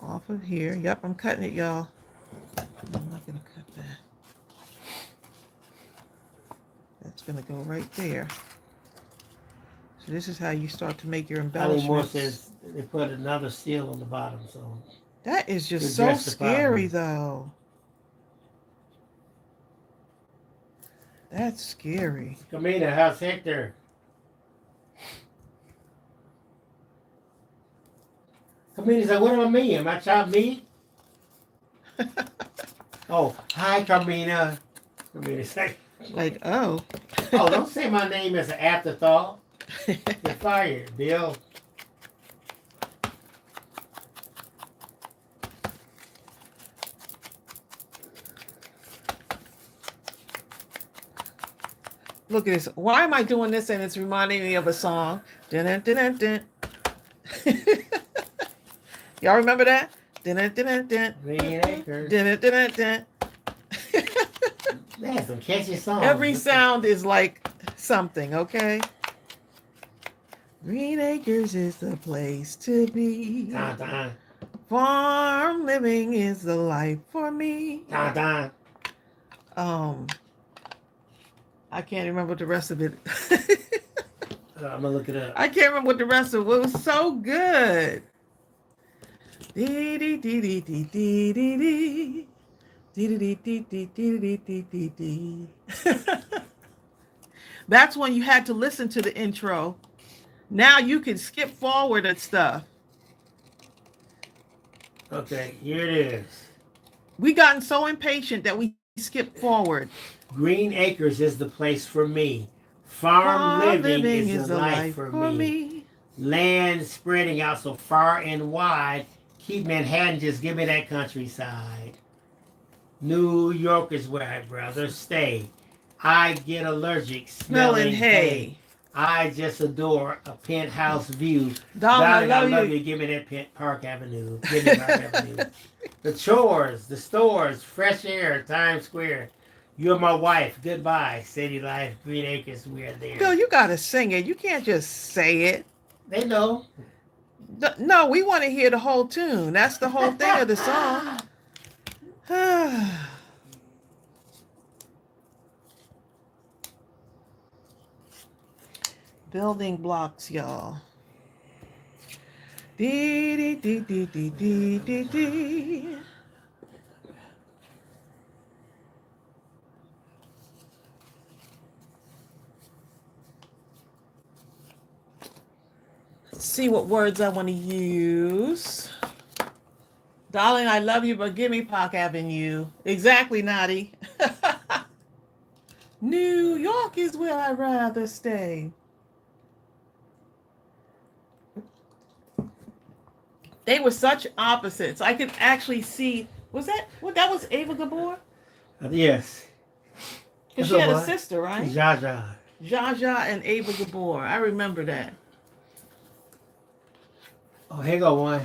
off of here. Yep, I'm cutting it, y'all. I'm not gonna cut that. That's gonna go right there. So this is how you start to make your Eileen Moore embellishments. says they put another seal on the bottom, so That is just to so address the scary, problem. though. That's scary. Camina, how's Hector? Camina said, "What do I mean? Am I chopped meat?" Oh, hi, Carmina. Carmina said, Like, oh. "Oh, don't say my name as an afterthought. You're fired, Bill." Look at this. Why am I doing this and it's reminding me of a song? Dun, dun, dun, dun. Y'all remember that? Dun, dun, dun, dun. Green Acres. Dun, dun, dun, dun. That's some catchy songs. Every sound is like something, okay? Green Acres is the place to be. Dun, dun, Farm living is the life for me. dun, dun. I can't remember the rest of it. I'm gonna look it up. I can't remember what the rest of it was. So good. Dee dee dee dee dee dee dee dee. Dee dee dee dee dee dee dee dee dee. That's when you had to listen to the intro. Now you can skip forward and stuff. Okay, here it is. We gotten so impatient that we skip forward. Green Acres is the place for me. Farm living is the life for me. Land spreading out so far and wide. Keep Manhattan, just give me that countryside. New York is where I'd rather stay. I get allergic smelling hay. I just adore a penthouse view. Darling, I love you. Give me that Park Avenue. Give me Park Avenue. The chores, the stores, fresh air, Times Square. You're my wife. Goodbye. City life, Green Acres. We're there. Bill, you gotta sing it. You can't just say it. They know. No, we want to hear the whole tune. That's the whole thing of the song. Building blocks, y'all. Dee dee dee dee dee dee dee dee. Let's see what words I want to use. Darling, I love you, but give me Park Avenue. Exactly, Noddy. New York is where I'd rather stay. They were such opposites. I could actually see. Was that what? That was Ava Gabor. Yes. Because she had a sister, right? Jaja. Jaja and Ava Gabor. I remember that. Oh, here go one.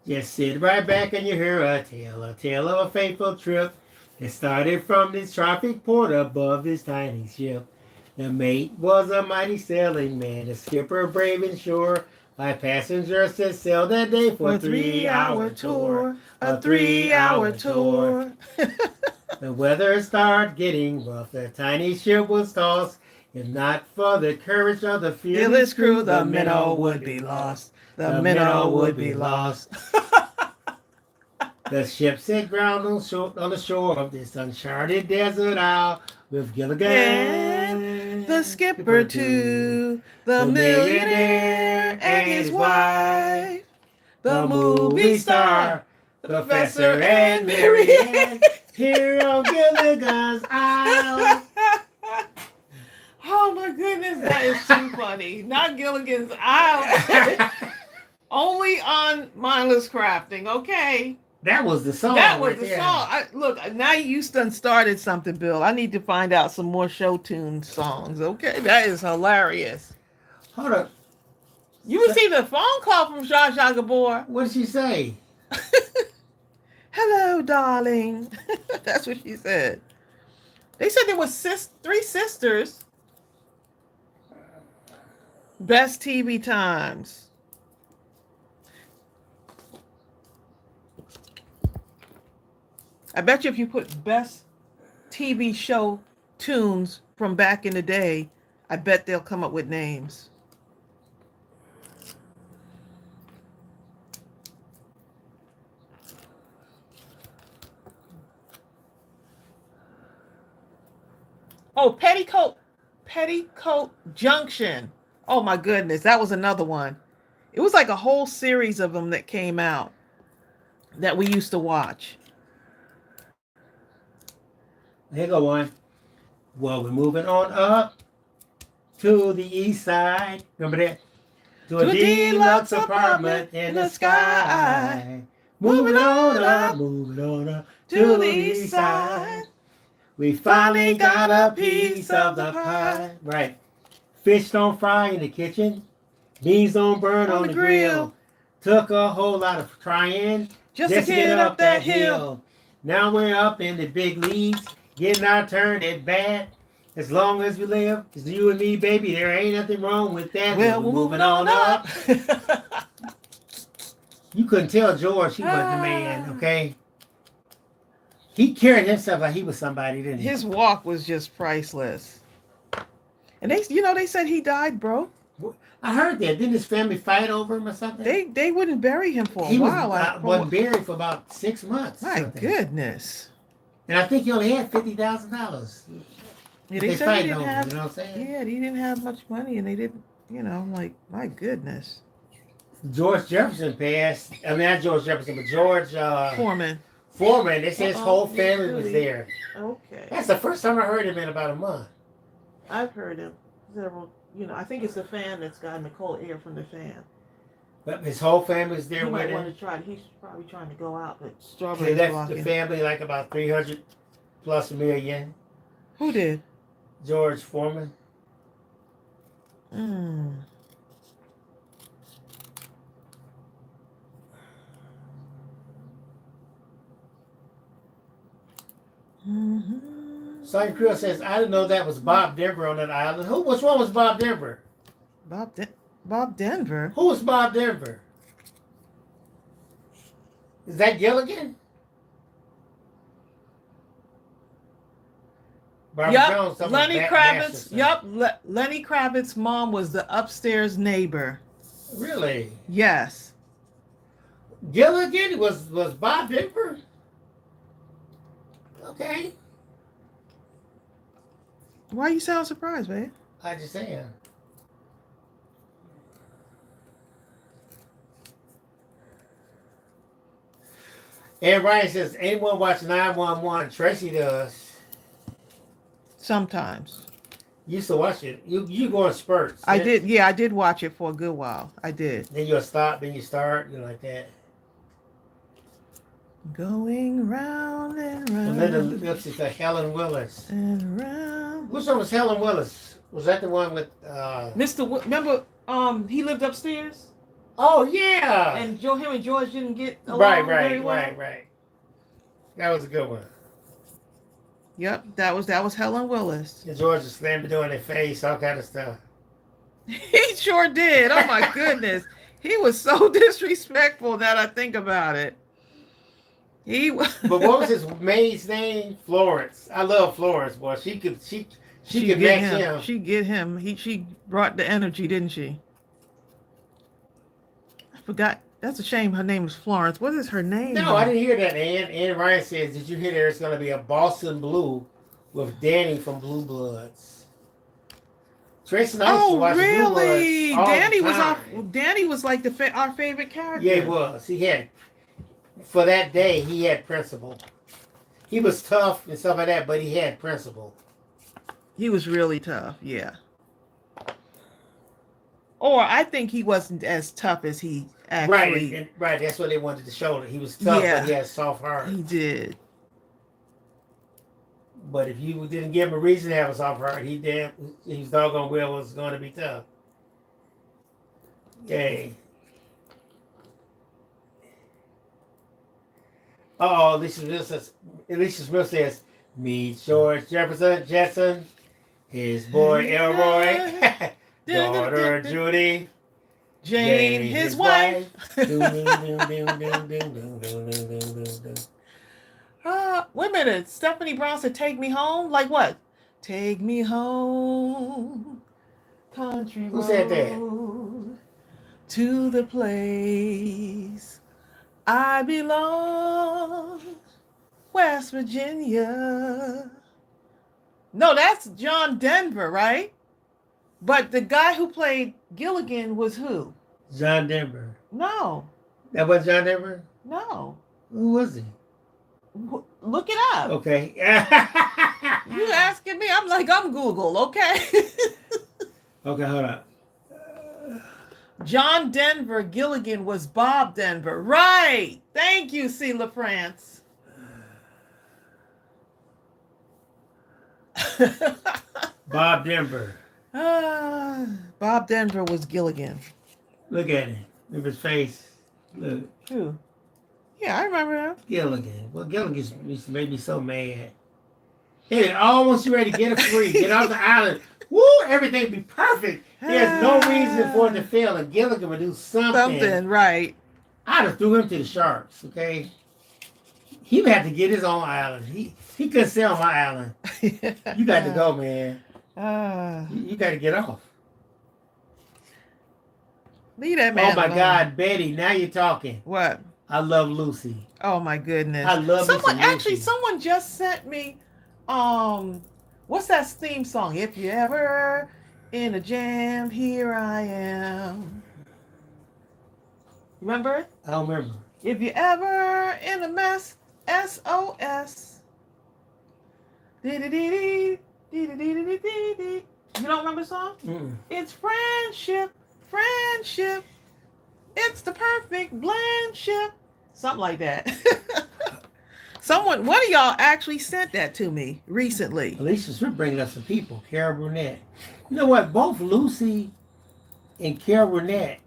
Just sit right back and you hear a tale of a fateful trip. It started from this tropic port above this tiny ship. The mate was a mighty sailing man, the skipper brave and sure. My passengers set sail that day for a 3-hour tour. A 3-hour tour. The weather started getting rough. The tiny ship was tossed. If not for the courage of the fearless crew, the minnow would be lost. The minnow would be lost. The ship set ground on the shore of this uncharted desert isle with Gilligan, the skipper too, the millionaire and his wife, the movie star, the professor and Marianne, here on Gilligan's Isle. Oh my goodness, that is too funny. Not Gilligan's Isle. Only on Mindless Crafting, okay? That was the song. That was the song. Look, now you done started something, Bill. I need to find out some more show tune songs, okay? That is hilarious. Hold up. You received a phone call from Zsa Zsa Gabor. What did she say? Hello, darling. That's what she said. They said there was 3 sisters. Best TV times. I bet you if you put best TV show tunes from back in the day, I bet they'll come up with names. Oh, Petticoat Junction. Oh my goodness, that was another one. It was like a whole series of them that came out that we used to watch. Here go one. Well, we're moving on up to the east side. Remember that? To a deluxe apartment in the sky. Moving on up to the east side. We finally got a piece of the pie. Right. Fish don't fry in the kitchen. Beans don't burn on the grill. Took a whole lot of trying Just to get up that hill. Now we're up in the big leagues. Getting our turn at bat. As long as we live, it's you and me, baby. There ain't nothing wrong with that. Well, we're moving on up. You couldn't tell George he wasn't the man, okay? He carried himself like he was somebody, didn't he? His walk was just priceless. And they said he died broke. I heard that. Didn't his family fight over him or something? They wouldn't bury him for a He while. wasn't buried for about 6 months. My goodness. And I think he only had $50,000. Yeah, they said he didn't have. You know what I'm saying? Yeah, he didn't have much money, and they didn't. I'm like, my goodness. George Jefferson passed. I mean, not George Jefferson, but George Foreman. They said his whole family was there. Okay. That's the first time I heard him in about a month. I've heard him several. I think it's the fan that's gotten the cold air from the fan. But his whole family's there He with might him. want to try. He's probably trying to go out, but He strawberries left blocking. the family like about 300 plus million. Who did? George Foreman. Sonny Creel says, I didn't know that was Bob Denver on that island. Which one was Bob Denver? Bob Denver. Who was Bob Denver? Is that Gilligan? Barbara Jones, Yep, Lenny Kravitz. Yep, Lenny Kravitz's mom was the upstairs neighbor. Really? Yes. Gilligan was Bob Denver? Okay. Why you sound surprised, babe? I just saying. And Ryan says, anyone watch 911? Tracy does. Sometimes. You used to watch it. You go in spurts. I did. Yeah, I did watch it for a good while. I did. Then you'll stop. Then you start. You know, like that. Going round and round. And then the lips is Helen Willis. And round. Which one was Helen Willis? Was that the one with Remember, he lived upstairs? Oh yeah. And him and George didn't get along very well. Right. That was a good one. Yep, that was Helen Willis. And George just slammed the door in their face, all kind of stuff. He sure did. Oh my goodness. He was so disrespectful that I think about it. But what was his maid's name? Florence. I love Florence, boy. She could match him. She get him. She brought the energy, didn't she? I forgot. That's a shame her name was Florence. What is her name? No, I didn't hear that. And Ryan says, did you hear there's going to be a Boston Blue with Danny from Blue Bloods? Tracy and I used to watch really? Blue Bloods Danny was like our favorite character. Yeah, he was. For that day, he had principle. He was tough and stuff like that, but he had principle. He was really tough, yeah. Or I think he wasn't as tough as he actually... Right. That's what they wanted to show. He was tough, but he had a soft heart. He did. But if you didn't give him a reason to have a soft heart, he's doggone well was going to be tough. Okay. Alicia Smith says, meet George Jefferson Jetson, his boy Elroy, daughter Judy, Jane, his wife. Wait a minute. Stephanie Brown said, take me home? Like what? Take me home, country road. Who said that? To the place I belong, West Virginia. No, that's John Denver, right? But the guy who played Gilligan was who? John Denver. No. That was John Denver? No. Who was he? Look it up. Okay. You asking me? I'm like, I'm Google, okay? Okay, hold on. John Denver Gilligan was Bob Denver. Right. Thank you, C. LaFrance. Bob Denver. Bob Denver was Gilligan. Look at him. Look at his face. Look. Who? Yeah, I remember him. Gilligan. Well, Gilligan used to make me so mad. Hey, almost ready to get it free. Get off the island. Woo, everything be perfect. There's no reason for it to fail. And Gilligan would do something. Something, right. I'd have threw him to the sharks, okay? He would have to get his own island. He couldn't stay on my island. You got to go, man. You got to get off. Leave that man Oh, my alone. God, Betty, now you're talking. What? I love Lucy. Oh, my goodness. I love Lucy. Someone just sent me, what's that theme song? If you ever in a jam, here I am. Remember it? I don't remember. If you ever in a mess, SOS. You don't remember the song? Mm-mm. It's friendship. It's the perfect blendship. Something like that. One of y'all actually sent that to me recently. Alicia's bringing us some people. Carol Burnett. You know what? Both Lucy and Carol Burnett,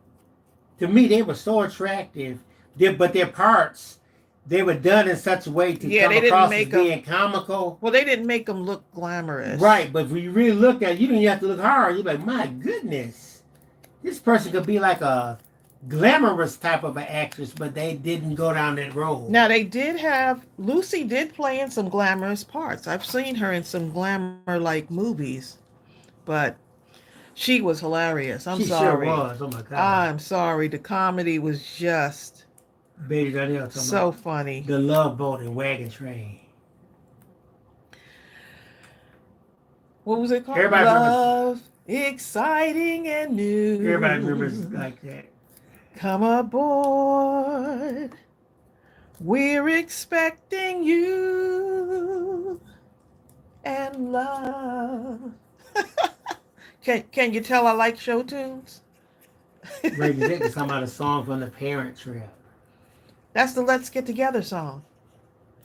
to me, they were so attractive. But their parts, they were done in such a way to Yeah, come they didn't across as make 'em- being comical. Well, they didn't make them look glamorous. Right, but when you really look at it, you don't even have to look hard. You're like, my goodness, this person could be like a glamorous type of an actress, but they didn't go down that road. Now, they did have... Lucy did play in some glamorous parts. I've seen her in some glamour-like movies. But she was hilarious. I'm she sorry. sure was. Oh my God. I'm sorry. The comedy was just Baby Danielle talking so about funny. the Love Boat and Wagon Train. What was it called? Everybody Love, exciting and new. Everybody remembers like that. Come aboard. We're expecting you and love. Can you tell I like show tunes? Right, exactly. Talking about a song from the Parent Trap. That's the Let's Get Together song.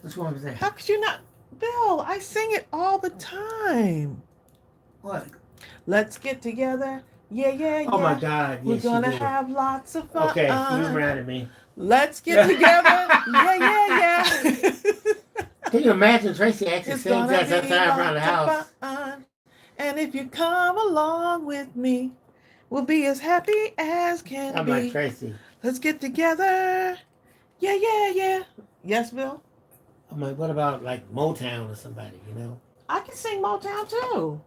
Which one was that? How could you not? Bill, I sing it all the time. What? Let's get together. Yeah, yeah, yeah. Oh my God. We're Yes, gonna you did. have lots of fun. Okay, you reminded me. Let's get together. Yeah, yeah, yeah. Can you imagine Tracey actually It's sings gonna that be sometime around the lots house? of fun. And if you come along with me, we'll be as happy as can I'm be. like Tracey. Let's get together. Yeah, yeah, yeah. Yes, Bill? I'm like, what about like Motown or somebody, you know? I can sing Motown too.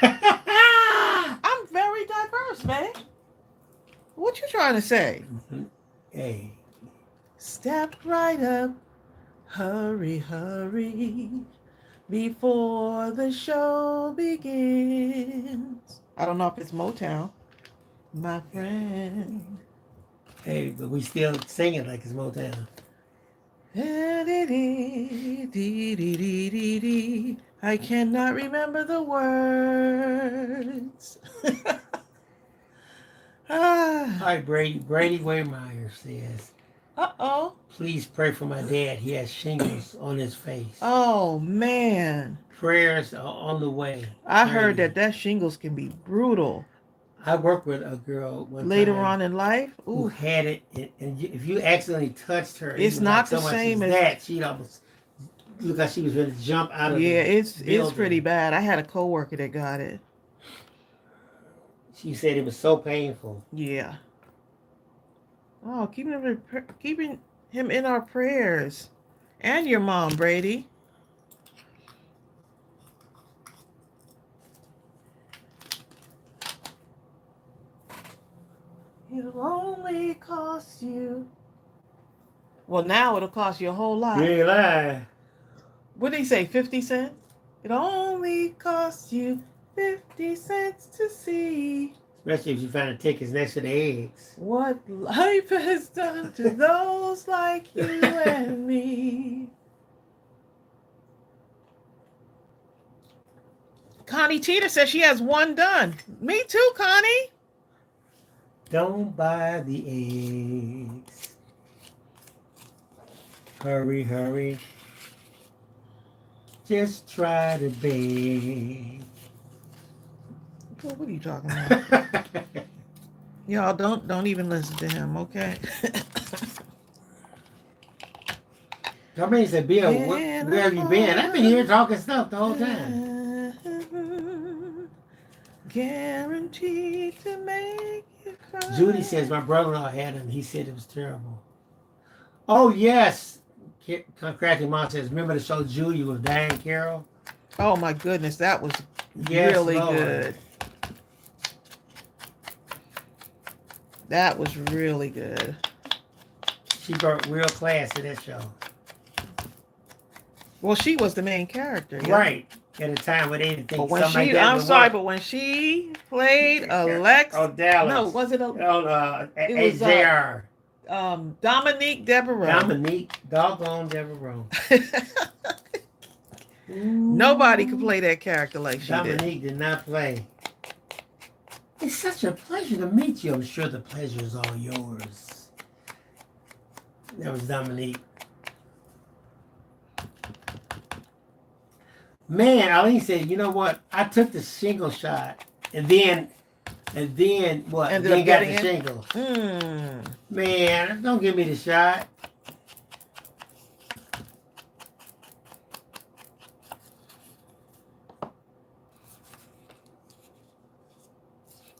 I'm very diverse, man. What you trying to say? Hey. Step right up. Hurry, hurry. Before the show begins. I don't know if it's Motown. My friend. Hey, but we still sing it like it's Motown. I cannot remember the words. All right, Brady. Brady Waymeyer says, Uh-oh. please pray for my dad. He has shingles on his face. Oh, man. Prayers are on the way. I heard that shingles can be brutal. I worked with a girl one Later time on in life. who Ooh. had it, and if you accidentally touched her, It's even not like so the much same as as- that. She'd almost look like she was ready to jump out of Yeah, the it's building. pretty bad. I had a coworker that got it. She said it was so painful. Yeah. Oh, keeping him in our prayers. And your mom, Brady. It'll only cost you. Well, now it'll cost you a whole lot. You ain't lying. What did he say? 50 cents? It only costs you 50 cents to see Especially if you find the tickets next to the eggs. what life has done to those like you and me. Connie Teeter says she has one done. Me too, Connie. Don't buy the eggs. Hurry, hurry. Just try to bake. What are you talking about? Y'all don't even listen to him, okay? Somebody said, Bill, where have you been? I've been here talking stuff the whole time. Guaranteed to make you cry. Judy says my brother-in-law had him. He said it was terrible. Oh, yes. Crafty Mom says, remember the show Judy with Diane Carroll? Oh my goodness, that was Yes, really Lord. good. That was really good. She brought real class to that show. Well, she was the main character. Yeah? Right. At a time where they didn't think But when something she, like that I'm would sorry, work. but when she played Alex, Oh, Dallas. no, was it It was, AJR. Dominique Devereaux? Dominique, doggone Devereaux. Nobody could play that character like she did. Dominique did not play. It's such a pleasure to meet you. I'm sure the pleasure is all yours. That was Dominique. Man, Eileen said, you know what? I took the shingle shot and then what? Ended then up got the getting it? shingle. Mm. Man, don't give me the shot.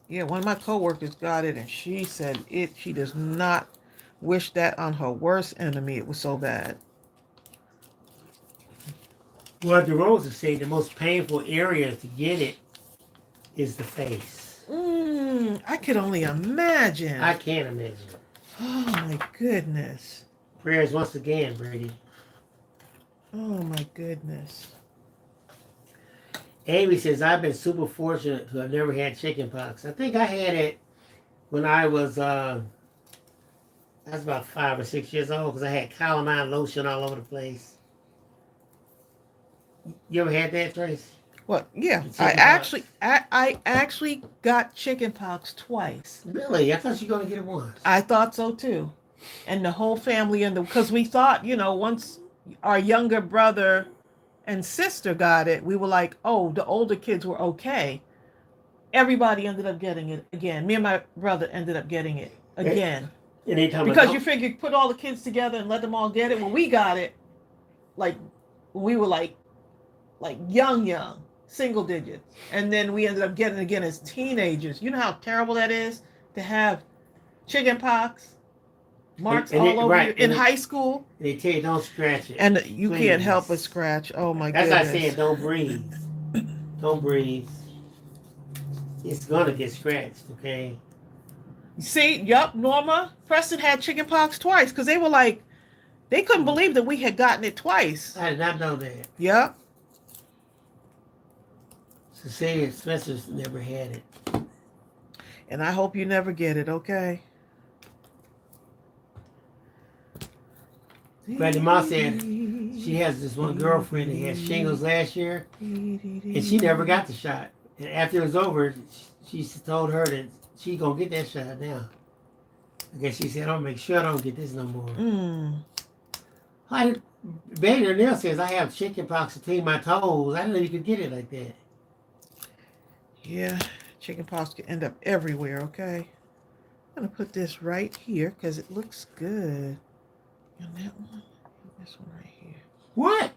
Yeah, one of my coworkers got it, and she said she does not wish that on her worst enemy. It was so bad. Well, the roses say the most painful area to get it is the face. I could only imagine. I can't imagine. Oh my goodness. Prayers once again, Brady. Oh my goodness. Amy says, I've been super fortunate to have never had chickenpox. I think I had it when I was, I was about 5 or 6 years old because I had calamine lotion all over the place. You ever had that, Trace? Well, yeah, Chickenpox? I actually got chickenpox twice. Really? I thought you were going to get it once. I thought so too. And the whole family because we thought, once our younger brother and sister got it, we were like, oh, the older kids were okay. Everybody ended up getting it again. Me and my brother ended up getting it again. Because you figure put all the kids together and let them all get it. When we got it, like we were like young, single digits. And then we ended up getting it again as teenagers. You know how terrible that is to have chickenpox marks all over you in high school. They tell you don't scratch it. And you can't help but scratch. Oh my goodness. That's why I said don't breathe. Don't breathe. It's gonna get scratched, okay? See, yup, Norma. Preston had chickenpox twice because they were like, they couldn't believe that we had gotten it twice. I did not know that. Yup. Cecilia Spencer's never had it. And I hope you never get it, okay? Grandma said she has this one girlfriend that had shingles last year, and she never got the shot. And after it was over, she told her that she gonna get that shot now. I guess she said, "I'll make sure I don't get this no more." Betty O'Neill says I have chickenpox between my toes. I didn't know you could get it like that. Yeah, chickenpox can end up everywhere, okay? I'm going to put this right here because it looks good. And that one, this one right here. What?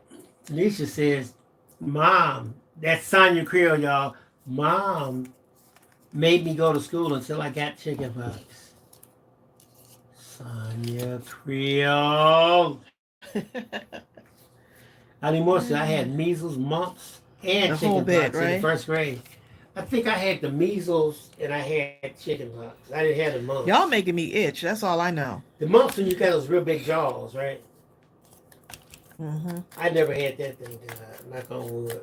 Tanisha says, Mom, that's Sonia Creole, y'all. Mom made me go to school until I got chickenpox. Sonia Creole. Ali Moore said I had measles, mumps, and chickenpox in the first grade. I think I had the measles and I had chickenpox. I didn't have the mumps. Y'all making me itch. That's all I know. The mumps when you got those real big jaws, right? Mm-hmm. I never had that thing. Knock on wood.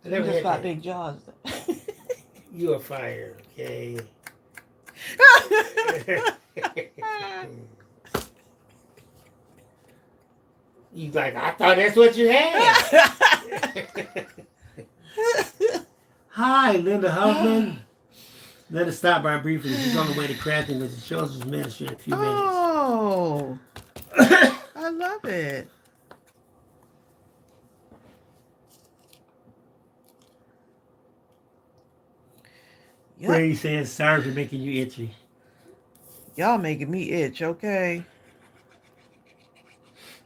I never just had got that. big jaws. You are fired, okay? You like, I thought that's what you had. Hi, Linda Huffman. Let us stop by briefly. She's on the way to crafting with the children's ministry in a few minutes. Oh, I love it. Yep. Brady says, sorry for making you itchy. Y'all making me itch, okay?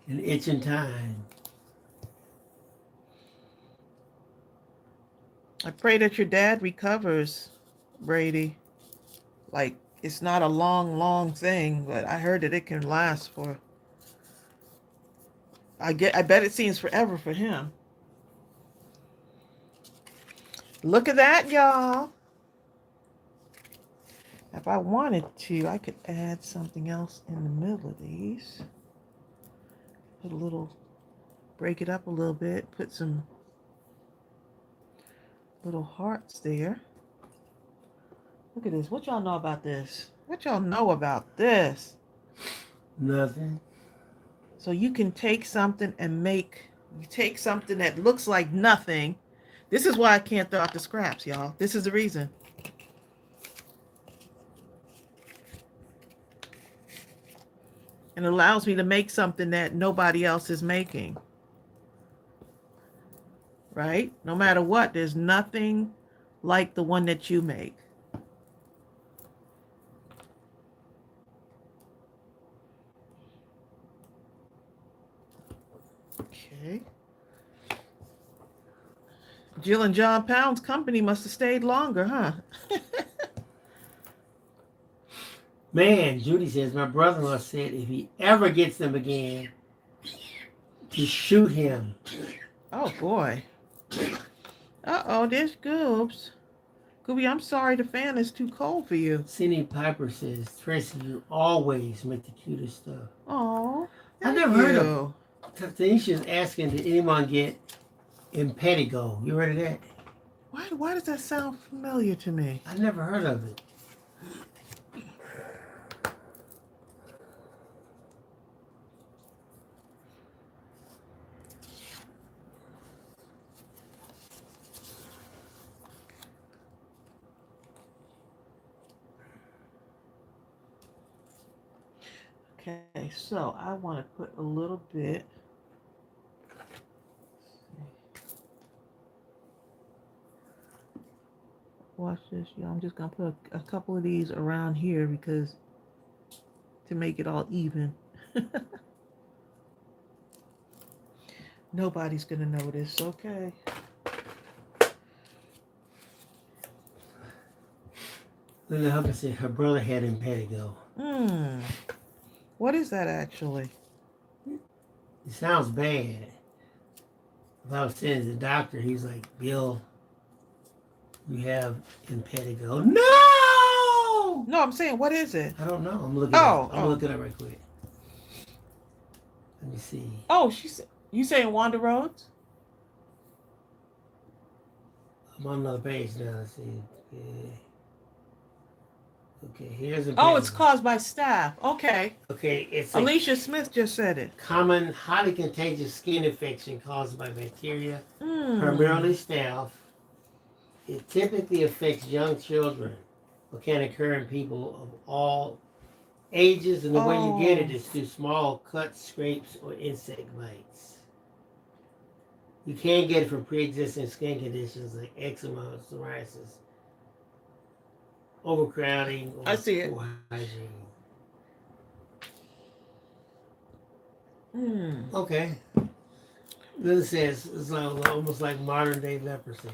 An itching time. I pray that your dad recovers, Brady. Like, it's not a long thing, but I heard that it can last for... I bet it seems forever for him. Look at that, y'all. If I wanted to, I could add something else in the middle of these. Put a little, break it up a little bit, put some little hearts there. Look at this. What y'all know about this? What y'all know about this? Nothing. So you can take something and you take something that looks like nothing. This is why I can't throw out the scraps, y'all. This is the reason. And it allows me to make something that nobody else is making. Right? No matter what, there's nothing like the one that you make. Okay. Jill and John Pound's company must have stayed longer, huh? Man, Judy says, my brother-in-law said if he ever gets them again, to shoot him. Oh boy. Uh-oh, there's Goobs. Gooby, I'm sorry the fan is too cold for you. Cindy Piper says, Tracy, you always make the cutest stuff. Oh, I thank never heard of you. Tanisha's asking, did anyone get Impetigo? You heard of that? Why does that sound familiar to me? I never heard of it. Okay, so I want to put a little bit. Watch this, y'all. I'm just gonna put a couple of these around here because to make it all even. Nobody's gonna notice, okay? Linda Humphrey said her brother had Impetigo. What is that actually? It sounds bad. If I was saying to the doctor, he's like, Bill, you have Impetigo. No! No, I'm saying, what is it? I don't know. I'm looking I'm looking up right quick. Let me see. Oh, you saying Wanda Rhodes? I'm on another page now. Let's see. Okay, here's a. Oh, it's caused by staph. Okay. Okay, it's Alicia Smith just said it. Common, highly contagious skin infection caused by bacteria, primarily staph. It typically affects young children, but can occur in people of all ages, and the way you get it is through small cuts, scrapes, or insect bites. You can get it from pre-existing skin conditions like eczema, psoriasis, overcrowding, or I see it. poor hygiene. Okay. Then it says it's like, almost like modern day leprosy.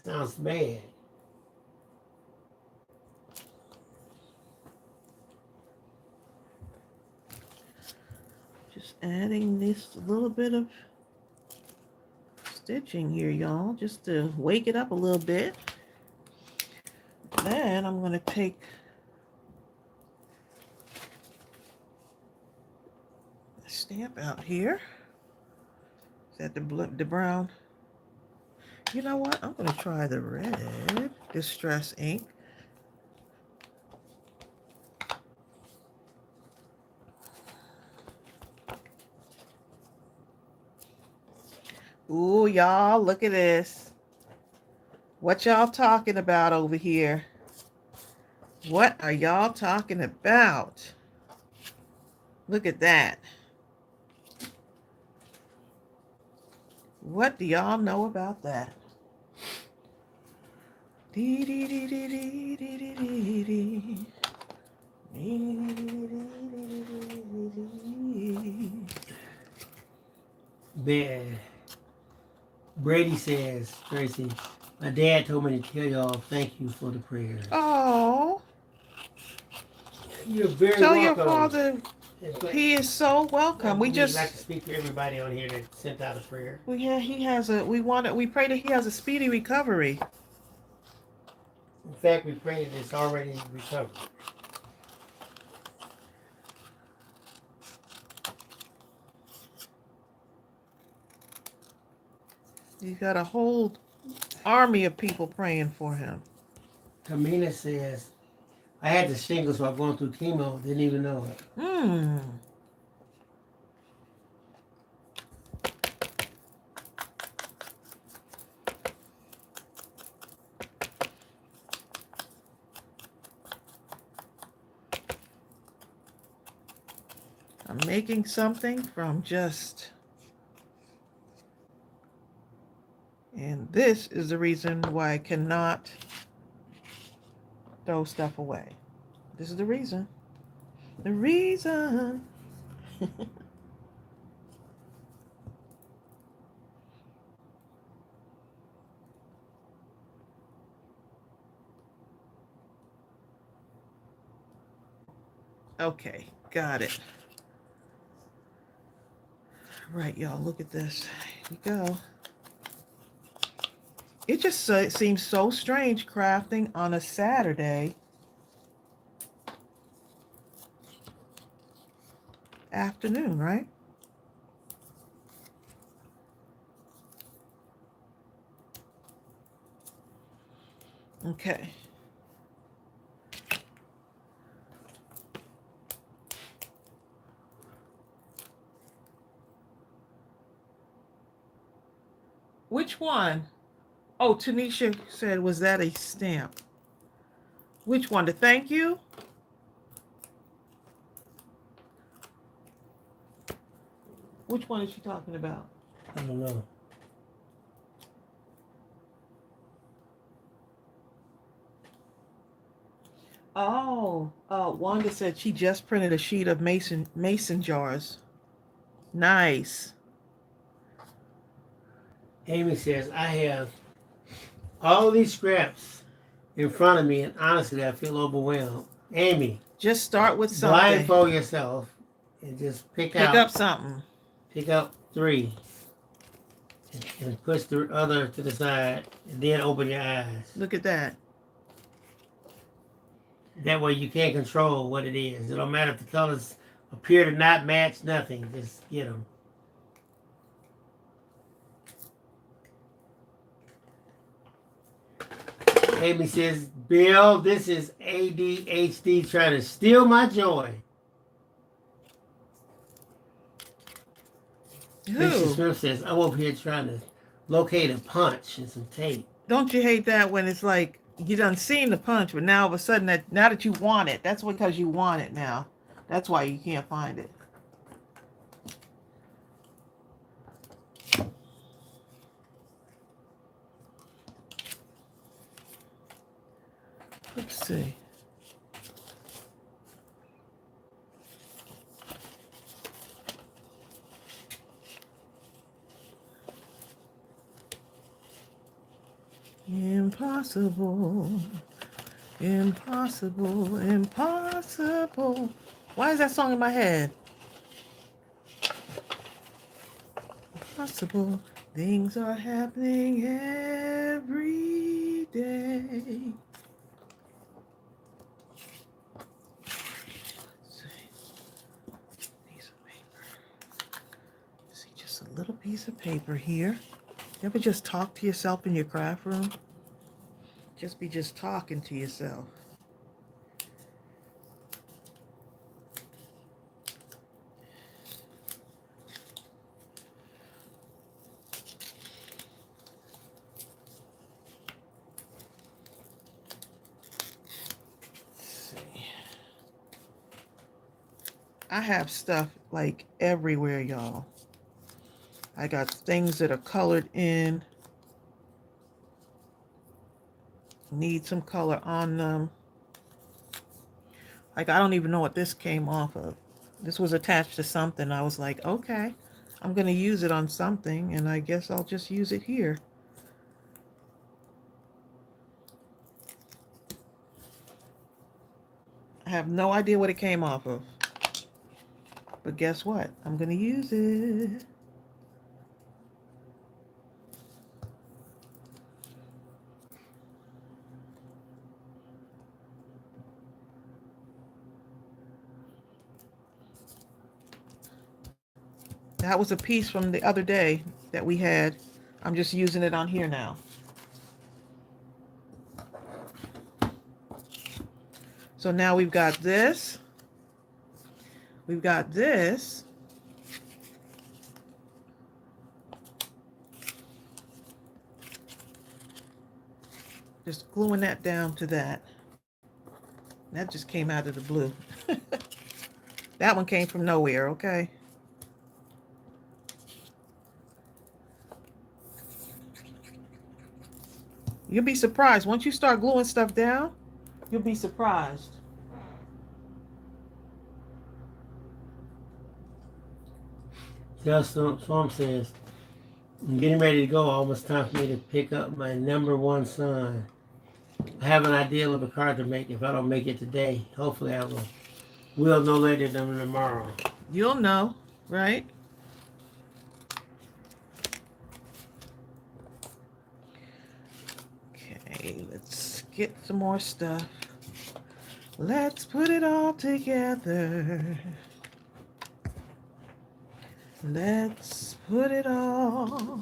Sounds bad. Just adding this little bit of stitching here, y'all, just to wake it up a little bit. Then I'm going to take the stamp out here. Is that the brown? You know what? I'm going to try the red Distress ink. Ooh, y'all, look at this. What y'all talking about over here? What are y'all talking about? Look at that. What do y'all know about that? Brady says, Tracy, my dad told me to tell y'all thank you for the prayers. Oh. You're very Tell welcome. your father he is so welcome. We'd like to speak to everybody on here that sent out a prayer. Well, yeah, we pray that he has a speedy recovery. In fact, we pray that it's already recovered. He's got a whole army of people praying for him. Tamina says, I had the shingles while going through chemo. Didn't even know it. I'm making something from just... And this is the reason why I cannot throw stuff away. This is the reason. The reason. Okay, got it. Right, y'all, look at this. Here we go. It just it seems so strange crafting on a Saturday afternoon, right? Okay. Which one? Oh, Tanisha said, was that a stamp? Which one? The thank you? Which one is she talking about? I don't know. Oh, Wanda said she just printed a sheet of mason jars. Nice. Amy says, I have all these scraps in front of me, and honestly, I feel overwhelmed. Amy, Just start with something. blindfold yourself and just pick up something. Pick up 3 and push the other to the side, and then open your eyes. Look at that. That way you can't control what it is. It don't matter if the colors appear to not match, nothing. Just get them. Amy says, Bill, this is ADHD trying to steal my joy. Mr. Smith says, I'm over here trying to locate a punch and some tape. Don't you hate that when it's like you done seen the punch, but now all of a sudden now that you want it, that's because you want it now. That's why you can't find it. Let's see. Impossible, impossible, impossible. Why is that song in my head? Impossible. Things are happening every day. Let's see. Piece of paper. See, just a little piece of paper here. You ever just talk to yourself in your craft room? Just talking to yourself. Let's see. I have stuff like everywhere, y'all. I got things that are colored in. Need some color on them. Like, I don't even know what this came off of. This was attached to something. I was like, okay, I'm going to use it on something, and I guess I'll just use it here. I have no idea what it came off of. But guess what? I'm going to use it. That was a piece from the other day that we had. I'm just using it on here now. So now we've got this. We've got this. Just gluing that down to that. That just came out of the blue. That one came from nowhere, okay? You'll be surprised. Once you start gluing stuff down, you'll be surprised. Just Swamp says, I'm getting ready to go. Almost time for me to pick up my #1 son. I have an idea of a card to make if I don't make it today. Hopefully I will We'll know later than tomorrow. You'll know, right? Okay, let's get some more stuff. Let's put it all together. Let's put it all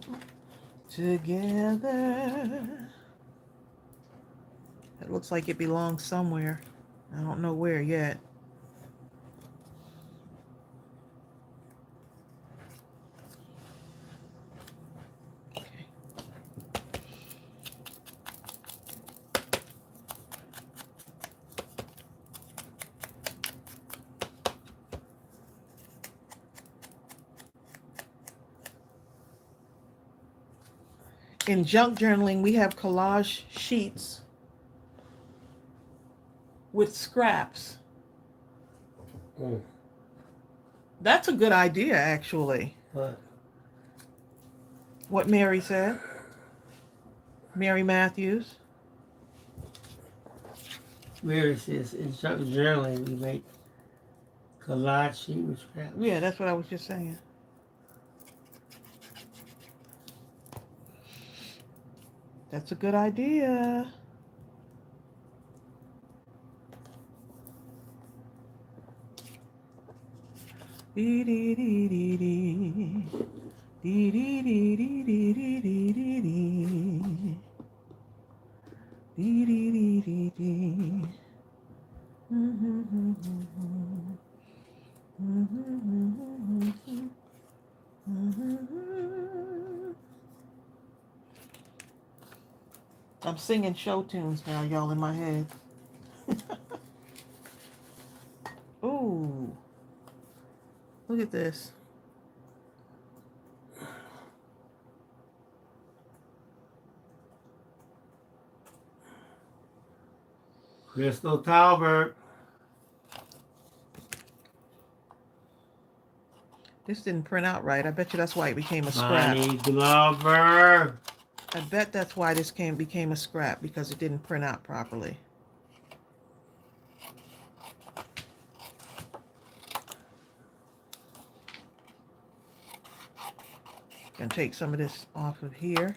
together. It looks like it belongs somewhere. I don't know where yet. Okay. In junk journaling, we have collage sheets with scraps. Mm. That's a good idea, actually. What Mary said. Mary Matthews. Mary says, in journaling, we make collage sheet with scraps. Yeah, that's what I was just saying. That's a good idea. Dee dee dee dee dee. Dee dee dee dee dee dee dee dee dee. Dee dee dee dee dee. I'm singing show tunes now, y'all, in my head. Ooh. Look at this. Crystal Talbert. This didn't print out right. I bet you that's why it became a scrap. Bonnie Glover. I bet that's why this became a scrap, because it didn't print out properly. Gonna take some of this off of here.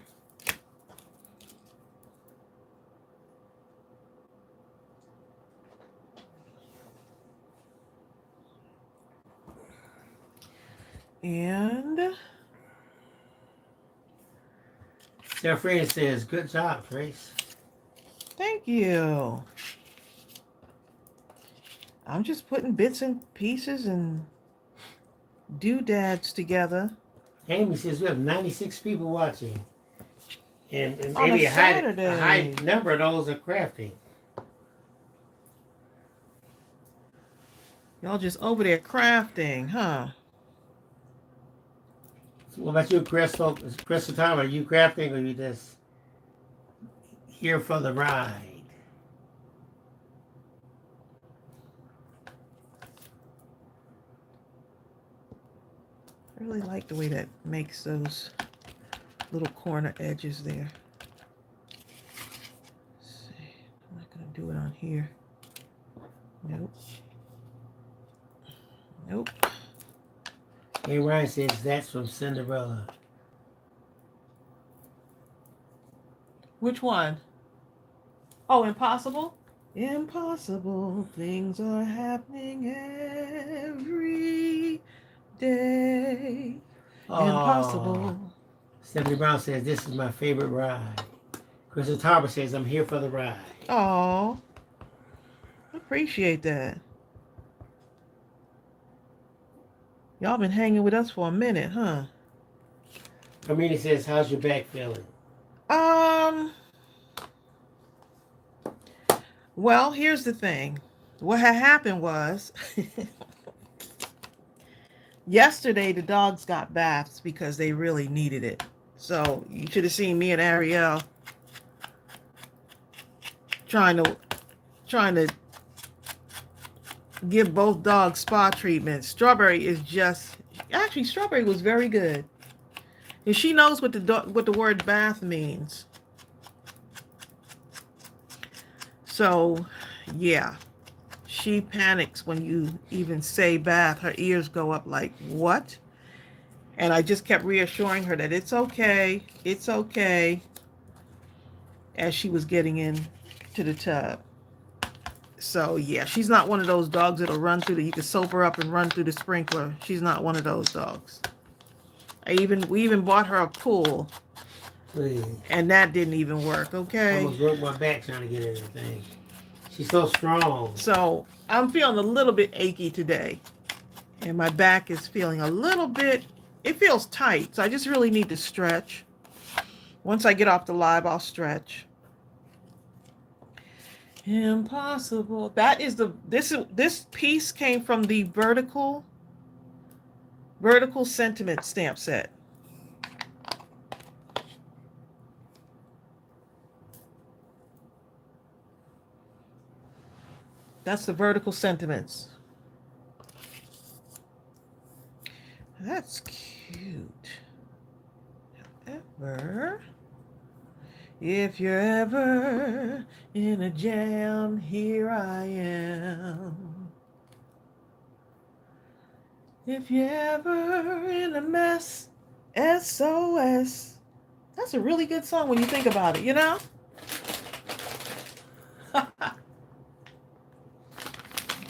And Jeffrey says, good job, Trace. thank you. I'm just putting bits and pieces and doodads together. Amy says, we have 96 people watching. And On maybe a a Saturday. high number of those are crafting. Y'all just over there crafting, huh? So what about you, Crystal? Crystal Tom, are you crafting or are you just here for the ride? I really like the way that makes those little corner edges there. Let's see. I'm not going to do it on here. Nope. Nope. Hey, Ryan says that's from Cinderella. Which one? Oh, Impossible? Impossible things are happening every day. Impossible. Stephanie Brown says this is my favorite ride. Crystal Tarver says I'm here for the ride. Oh, appreciate that. Y'all been hanging with us for a minute, huh? Amina says, how's your back feeling? Well, here's the thing. What had happened was yesterday the dogs got baths because they really needed it. So you should have seen me and Ariel trying to give both dogs spa treatments. Strawberry was very good. And she knows what the word bath means. So, yeah. she panics when you even say bath. Her ears go up like, what? And I just kept reassuring her that it's okay, as she was getting in to the tub. So yeah, she's not one of those dogs that'll run through you can soap her up and run through the sprinkler. She's not one of those dogs. We even bought her a pool. Please. And that didn't even work, I okay? almost broke my back trying to get everything. She's so strong. So I'm feeling a little bit achy today. And my back is feeling a little bit, it feels tight. So I just really need to stretch. Once I get off the live, I'll stretch. Impossible. That is this piece came from the vertical sentiment stamp set. That's the vertical sentiments. That's cute. If you're ever in a jam, here I am. If you're ever in a mess, SOS. That's a really good song when you think about it, you know?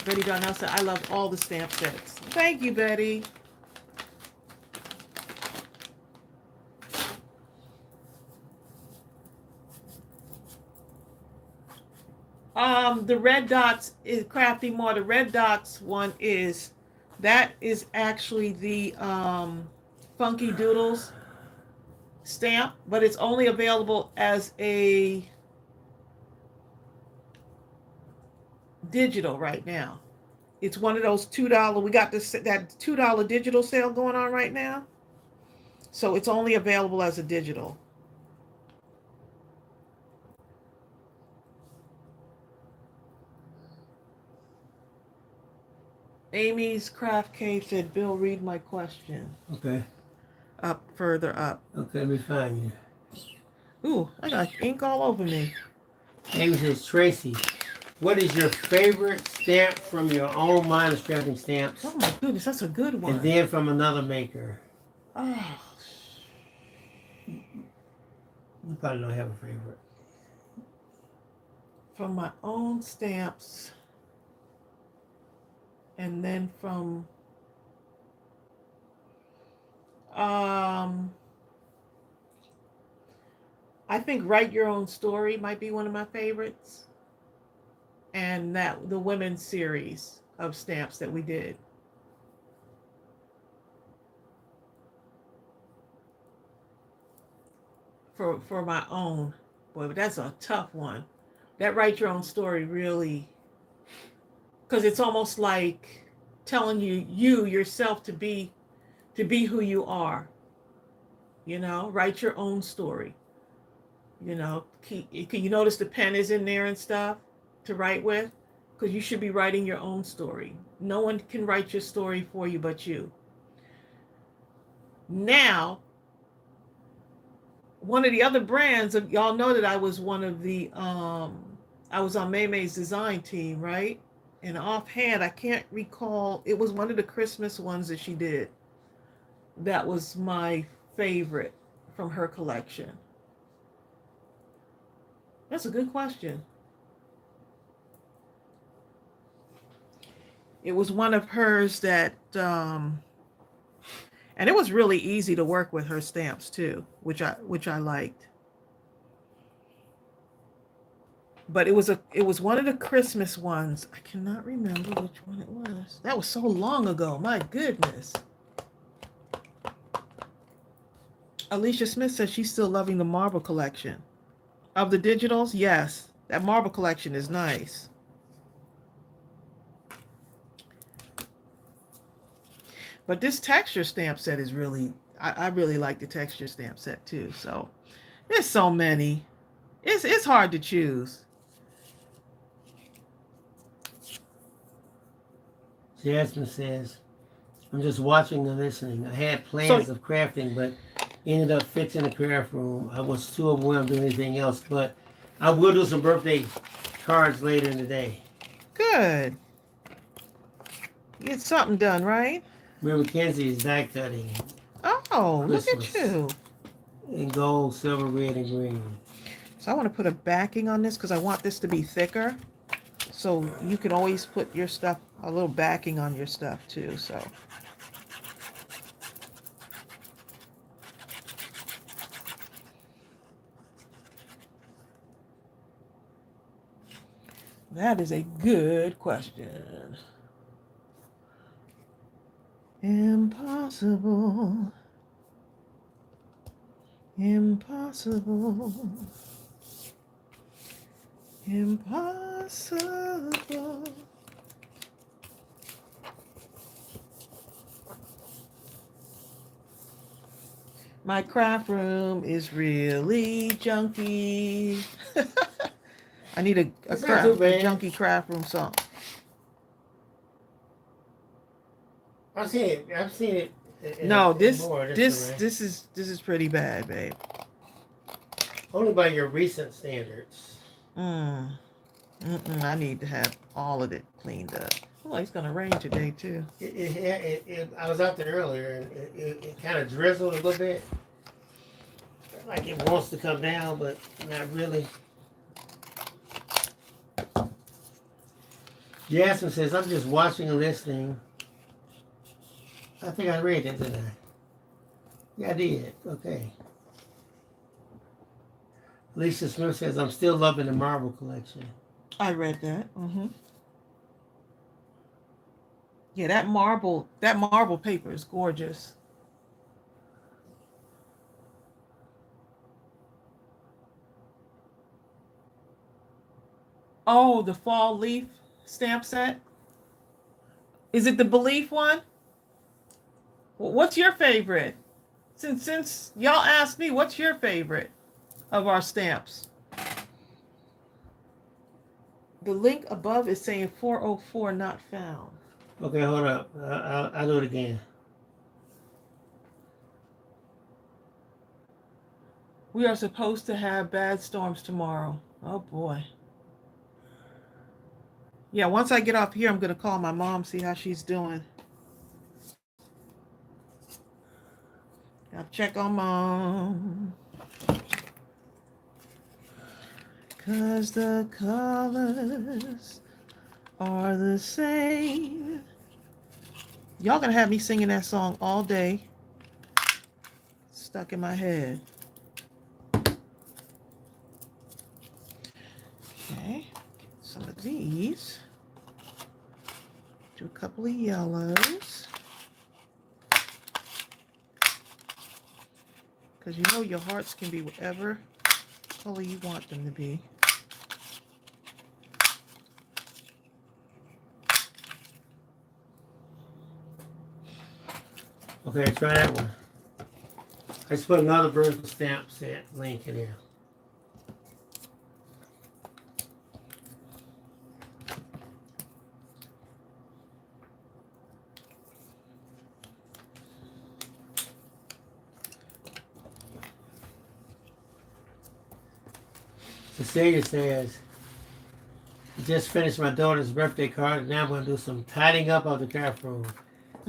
Betty Darnell said, I love all the stamp sets. Thank you, Betty. The red dots is Crafty More. The red dots one that is actually the Funky Doodles stamp, but it's only available as a digital right now. It's one of those $2. We got that $2 digital sale going on right now. So it's only available as a digital. Amy's Craft Cave said, Bill, read my question. Okay. Further up. Okay, let me find you. Ooh, I got ink all over me. Amy says, Tracy, what is your favorite stamp from your own Mindless Crafting stamps? Oh my goodness, that's a good one. And then from another maker. Oh. You probably don't have a favorite. From my own stamps. And then from I think Write Your Own Story might be one of my favorites. And the women's series of stamps that we did. For my own. Boy, but that's a tough one. That Write Your Own Story really, because it's almost like telling you yourself to be who you are. You know, write your own story. You know, can you notice the pen is in there and stuff to write with? Because you should be writing your own story. No one can write your story for you but you. Now, one of the other brands, y'all know that I was one of the, I was on Maymay's design team, right? And offhand, I can't recall, it was one of the Christmas ones that she did. That was my favorite from her collection. That's a good question. It was one of hers that, and it was really easy to work with her stamps too, which I liked. But it was one of the Christmas ones. I cannot remember which one it was. That was so long ago. My goodness. Alicia Smith says she's still loving the marble collection. Of the digitals, yes. That marble collection is nice. But this texture stamp set is really, I really like the texture stamp set too. So there's so many. It's hard to choose. Jasmine says, I'm just watching and listening. I had plans of crafting, but ended up fixing the craft room. I was too overwhelmed doing anything else, but I will do some birthday cards later in the day. Good. Get something done, right? Remember, Mackenzie is die cutting Oh, look at Christmas you. in gold, silver, red, and green. So I want to put a backing on this because I want this to be thicker. So you can always put your stuff, a little backing on your stuff too. So that is a good question. Impossible. Impossible. Impossible. My craft room is really junky. I need a It's not too bad. junky craft room song. I've seen it. I've seen it. No, this this is pretty bad, babe. only by your recent standards. I need to have all of it cleaned up. Oh, it's gonna rain today too. I was out there earlier, and it kind of drizzled a little bit, like it wants to come down, but not really. Jasmine says, "I'm just watching and listening." I think I read it, didn't I? Yeah, I did. Okay. Lisa Smith says, "I'm still loving the marble collection." I read that. Yeah, that marble paper is gorgeous. Oh, the fall leaf stamp set. Is it the Belief one? What's your favorite? Since y'all asked me, what's your favorite of our stamps? The link above is saying 404 not found. Okay, hold up. I'll do it again. We are supposed to have bad storms tomorrow. Oh boy. Yeah, once I get off here, I'm going to call my mom, see how she's doing. I'll check on mom. 'Cause the colors are the same. Y'all gonna have me singing that song all day. Stuck in my head. Okay, some of these. Do a couple of yellows. Because you know your hearts can be whatever color you want them to be. Okay, try that one. I just put another vertical stamp set link in here. Cecilia says, just finished my daughter's birthday card, and now I'm going to do some tidying up of the craft room.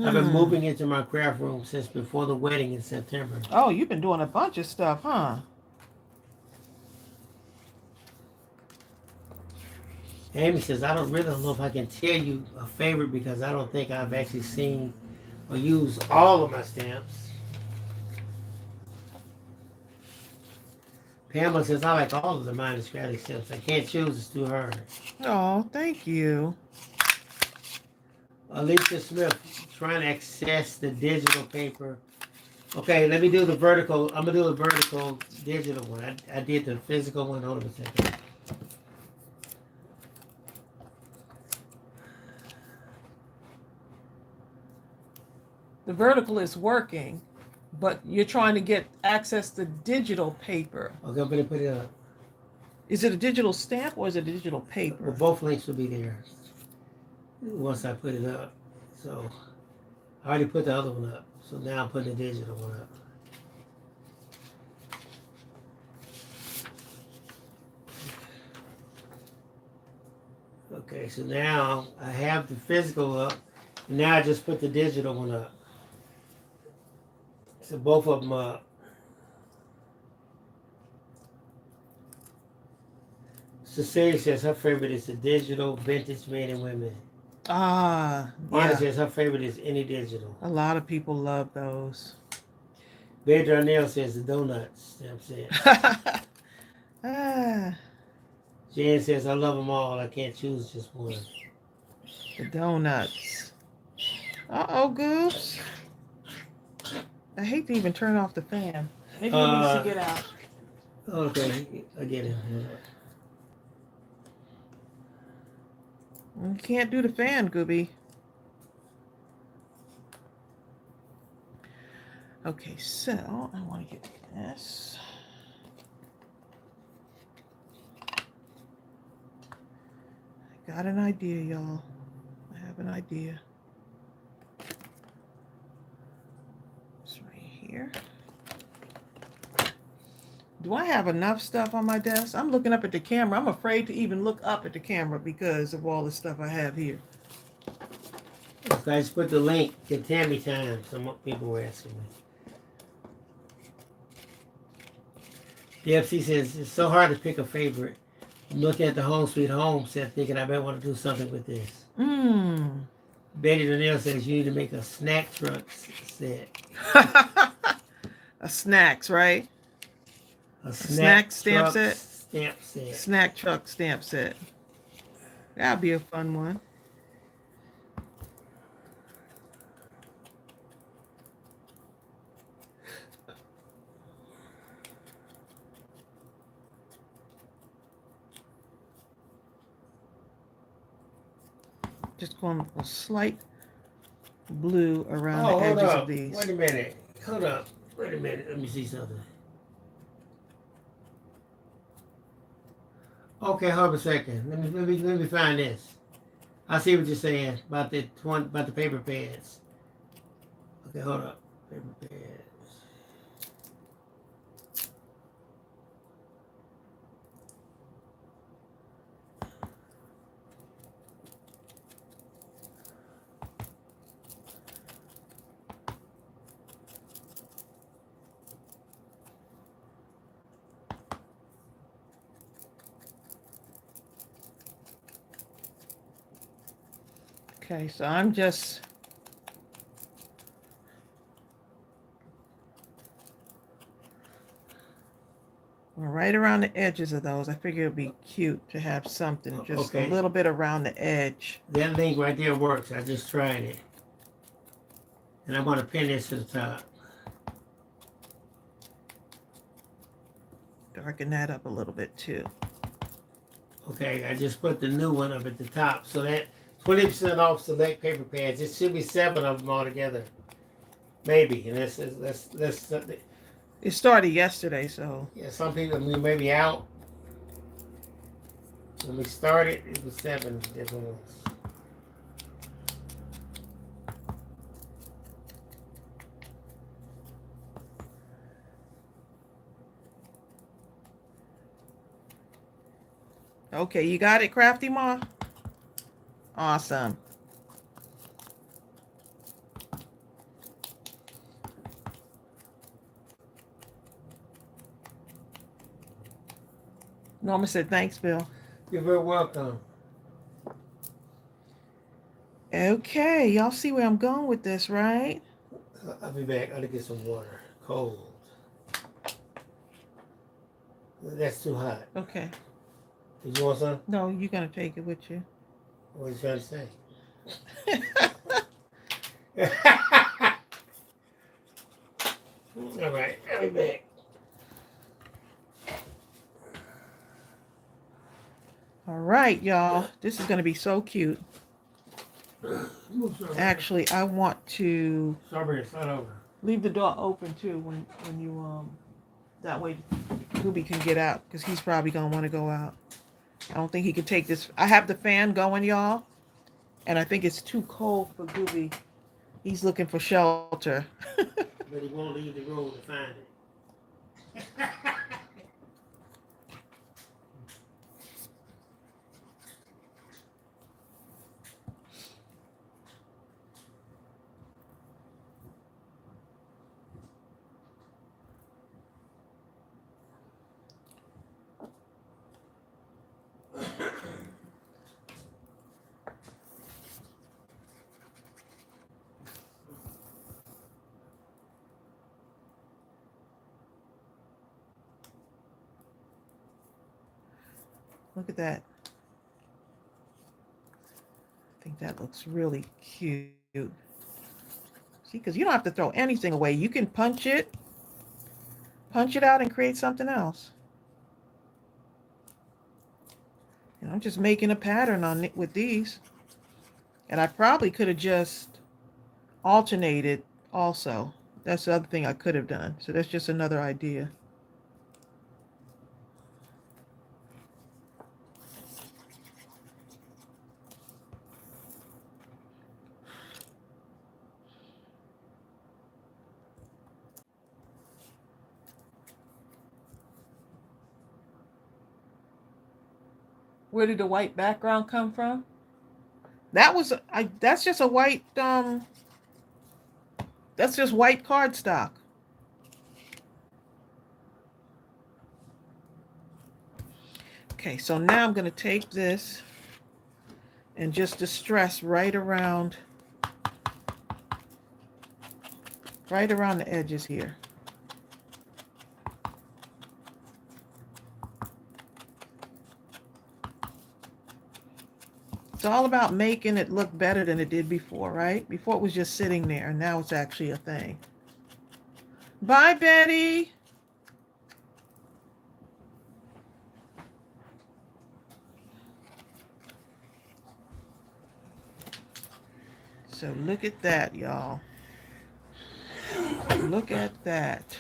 I've been moving into my craft room since before the wedding in September. Oh, you've been doing a bunch of stuff, huh? Amy says, I don't really know if I can tell you a favorite because I don't think I've actually seen or used all of my stamps. Pamela says, I like all of the Mindless Crafting stamps. I can't choose, it's too hard. Oh, thank you. Alicia Smith, trying to access the digital paper. Okay, let me do the vertical. I'm going to do the vertical digital one. I did the physical one. Hold on a second. The vertical is working, but you're trying to get access to digital paper. Okay, I'm going to put it up. Is it a digital stamp or is it a digital paper? Well, both links will be there once I put it up. So I already put the other one up. So now I'm putting the digital one up. Okay, so now I have the physical up And now I just put the digital one up. So both of them up. Cecilia says her favorite is the digital vintage men and women. Ah, Monica yeah. says her favorite is any digital. A lot of people love those. Betty Darnell says the donuts. Stamp set. Ah, Jan says I love them all. I can't choose just one. the donuts. Uh-oh, Goose. I hate to even turn off the fan. Maybe it needs to get out. Okay, I get it. You can't do the fan, Gooby. Okay, so I want to get this. I got an idea, y'all. I have an idea. It's right here. Do I have enough stuff on my desk? I'm looking up at the camera. I'm afraid to even look up at the camera because of all the stuff I have here. Okay, I just put the link to Tammy Time. Some people were asking me. The FC says it's so hard to pick a favorite. I'm looking at the Home Sweet Home set thinking I bet want to do something with this. Mmm. Betty Donnell says you need to make a snack truck set. A snacks, right? A snack stamp truck set? Stamp set. Snack truck stamp set. That'll be a fun one. Just going a slight blue around the edges of these. Wait a minute. Hold up. Wait a minute. Let me see something. Okay, hold a second. Let me find this. I see what you're saying about the paper pads. Okay, hold up. Paper pads. Okay, so I'm just right around the edges of those. I figure it'd be cute to have something just a little bit around the edge. That link right there works. I just tried it. And I'm going to pin this to the top. Darken that up a little bit too. Okay, I just put the new one up at the top. So that 20% off select paper pads. It should be 7 of them all together. Maybe. And let's It started yesterday, so. yeah, some people may be out. When we started, it was 7 different ones. Okay, you got it, Crafty Ma? Awesome. Norma said, thanks, Bill. You're very welcome. Okay, y'all see where I'm going with this, right? I'll be back. I'll get some water. Cold. That's too hot. Okay. Did you want some? No, you're going to take it with you. What are you trying to say? All right, I'll be back. All right, y'all. This is going to be so cute. Actually, I want to leave the door open too when you that way Gooby can get out because he's probably going to want to go out. I don't think he can take this. I have the fan going, y'all, and I think it's too cold for Gooby. He's looking for shelter. But he won't leave the room to find it. Look at that. I think that looks really cute. See, because you don't have to throw anything away. You can punch it out and create something else. And I'm just making a pattern on it with these. And I probably could have just alternated also. That's the other thing I could have done. So that's just another idea. Where did the white background come from? That was that's just a white that's just white cardstock. Okay, so now I'm going to take this and just distress right around the edges here. It's all about making it look better than it did before, right? Before it was just sitting there, and now it's actually a thing. Bye, Betty. So look at that, y'all. Look at that.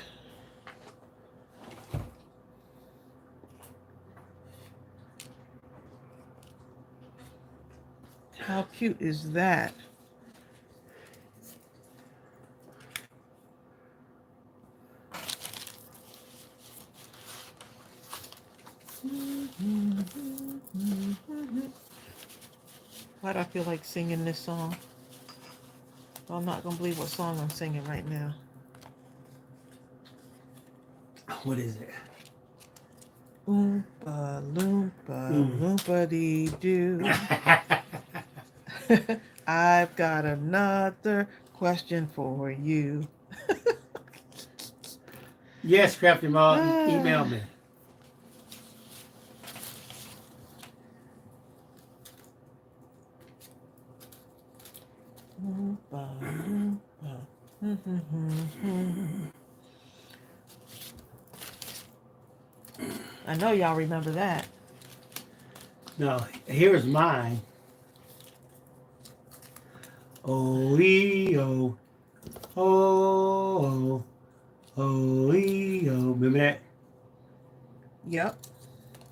How cute is that? Why do I feel like singing this song? I'm not going to believe what song I'm singing right now. What is it? Oompa loompa loompa dee doo. I've got another question for you. Yes, Crafty Mom, email me. Oompa loompa. I know y'all remember that. Now, here's mine. Oh, oh, oh, remember that? Yep.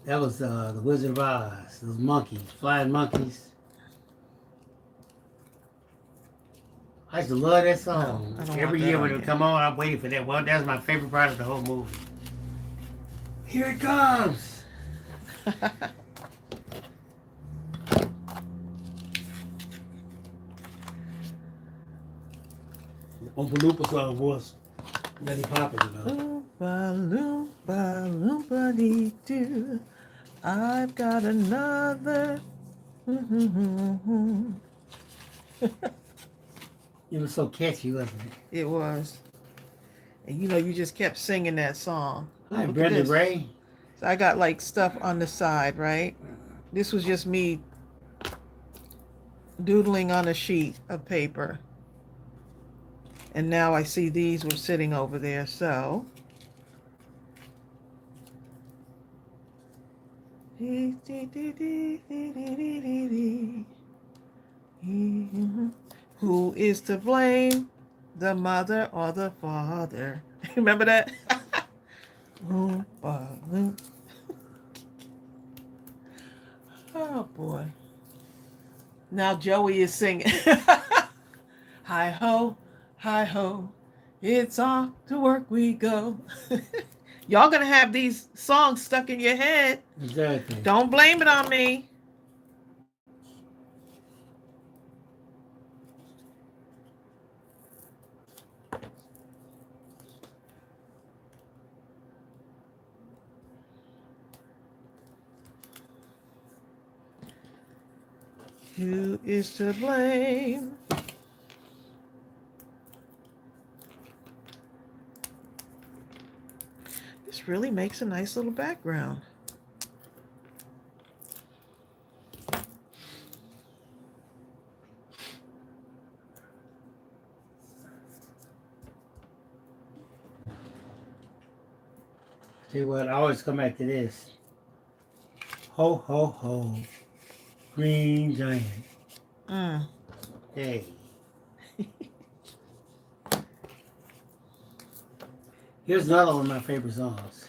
That was the Wizard of Oz. Those monkeys, flying monkeys. I used to love that song. No, I don't Every want that year when on it would there. come on, I'm waiting for that. Well, that's my favorite part of the whole movie. Here it comes. The Oompa Loompa song was very popular, though. Oompa loompa loompa dee doo. I've got another. It was so catchy, wasn't it? It was. And you just kept singing that song. Hi, Look at Brenda this. Ray. So I got like stuff on the side, right? This was just me doodling on a sheet of paper. And now I see these were sitting over there, so. Who is to blame? The mother or the father? Remember that? Oh boy. Now Joey is singing. Hi ho, it's off to work we go. Y'all gonna have these songs stuck in your head. Exactly. Don't blame it on me. Who is to blame? This really makes a nice little background. Tell you what, I always come back to this. Ho, ho, ho. Green Giant. Mm. Hey. Here's another one of my favorite songs.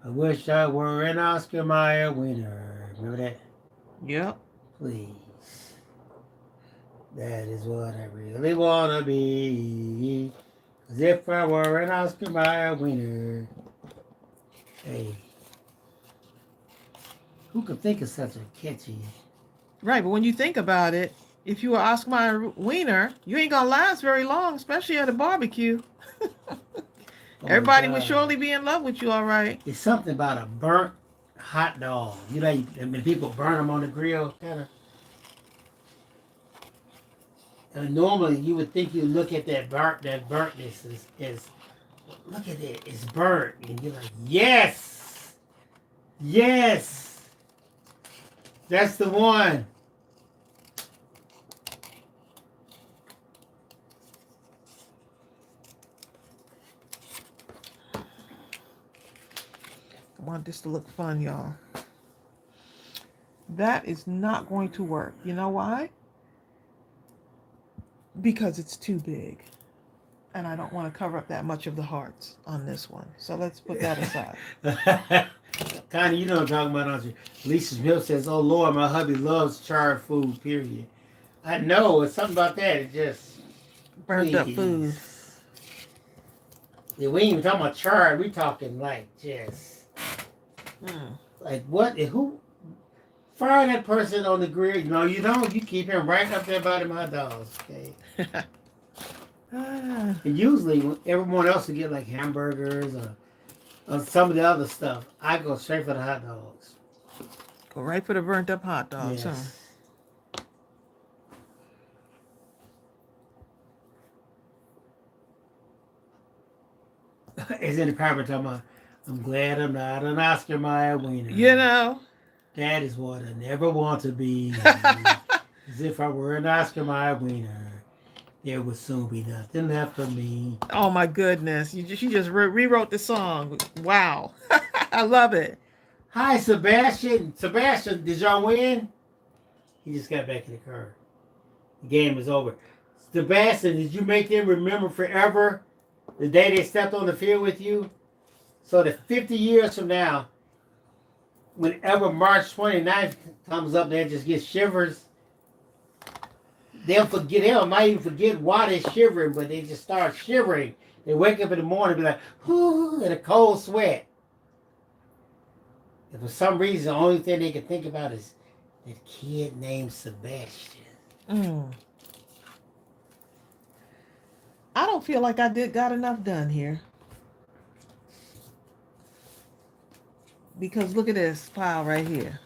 I wish I were an Oscar Mayer winner. Remember that? Yep. Please. That is what I really want to be. 'Cause if I were an Oscar Mayer winner. Hey. Who could think of such a catchy... Right, but when you think about it, if you were Oscar Mayer wiener, you ain't gonna last very long, especially at a barbecue. Oh my Everybody would God. surely be in love with you, all right. It's something about a burnt hot dog. You know, when people burn them on the grill, kind of. And normally, you would think you look at that burntness as look at it, it's burnt, and you're like, yes, yes, that's the one. I want this to look fun, y'all. That is not going to work. You know why? Because it's too big. And I don't want to cover up that much of the hearts on this one. So let's put that aside. Connie, you know what I'm talking about, don't you? Lisa Smith says, oh Lord, my hubby loves charred food, period. I know, it's something about that. It just... Burnt up food. Yeah, we ain't even talking about charred. We talking like just... Like what? Who... Fire that person on the grill. No, you don't. You keep him right up there by them hot dogs, okay? And usually, everyone else will get like hamburgers or some of the other stuff. I go straight for the hot dogs. Go right for the burnt up hot dogs, Yes. It's in the comment talking about, I'm glad I'm not an Oscar Mayer winner. You know. That is what I never want to be. As if I were an Oscar Mayer winner. There would soon be nothing left for me. Oh my goodness. You just rewrote the song. Wow. I love it. Hi, Sebastian. Sebastian, did y'all win? He just got back in the car. The game is over. Sebastian, did you make them remember forever the day they stepped on the field with you? So that 50 years from now, whenever March 29th comes up, they just get shivers. They'll forget, they might even forget why they're shivering, but they just start shivering. They wake up in the morning and be like, whoo, in a cold sweat. And for some reason, the only thing they can think about is that kid named Sebastian. I don't feel like I got enough done here. Because look at this pile right here.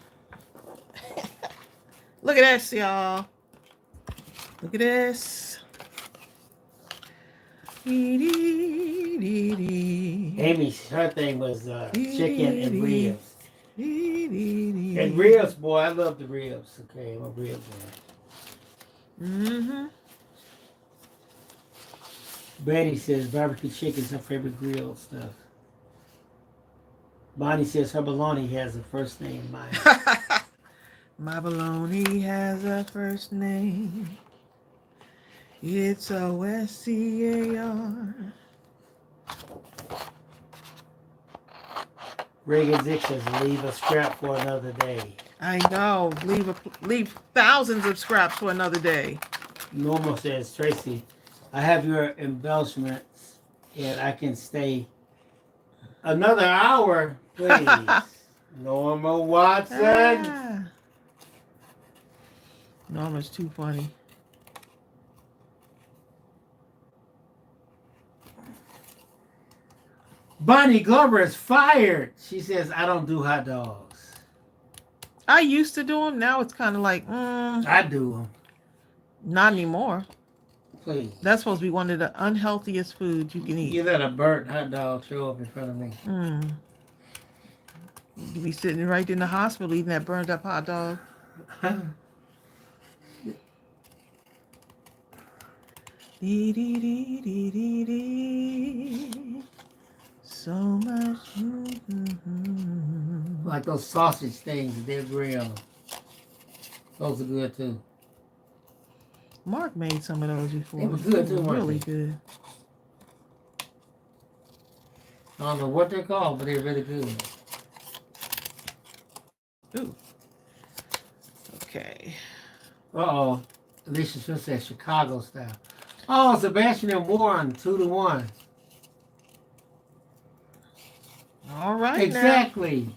Look at this, y'all. Look at this. Amy, her thing was chicken and ribs. And ribs, boy, I love the ribs. Okay, I'm a rib man. Betty says barbecue chicken's her favorite grilled stuff. Bonnie says her bologna has a first name, mine. My bologna has a first name. It's O-S-C-A-R. Reagan Zick says leave a scrap for another day. I know. Leave thousands of scraps for another day. Norma says, Tracy, I have your embellishments and I can stay another hour, please. Norma Watson. Norma's too funny. Bonnie Glover is fired. She says, I don't do hot dogs. I used to do them. Now it's kind of like, I do them. Not anymore. Please. That's supposed to be one of the unhealthiest foods you can eat. You let a burnt hot dog show up in front of me. You be sitting right in the hospital eating that burned up hot dog. so much. Like those sausage things that they're grilled. Those are good too. Mark made some of those before. They were good too, weren't Really they? good. I don't know what they're called, but they're really good. Ooh. Okay. Uh-oh. Alicia Smith said Chicago style. Oh, Sebastian and Warren, 2-1. All right. Exactly. Now.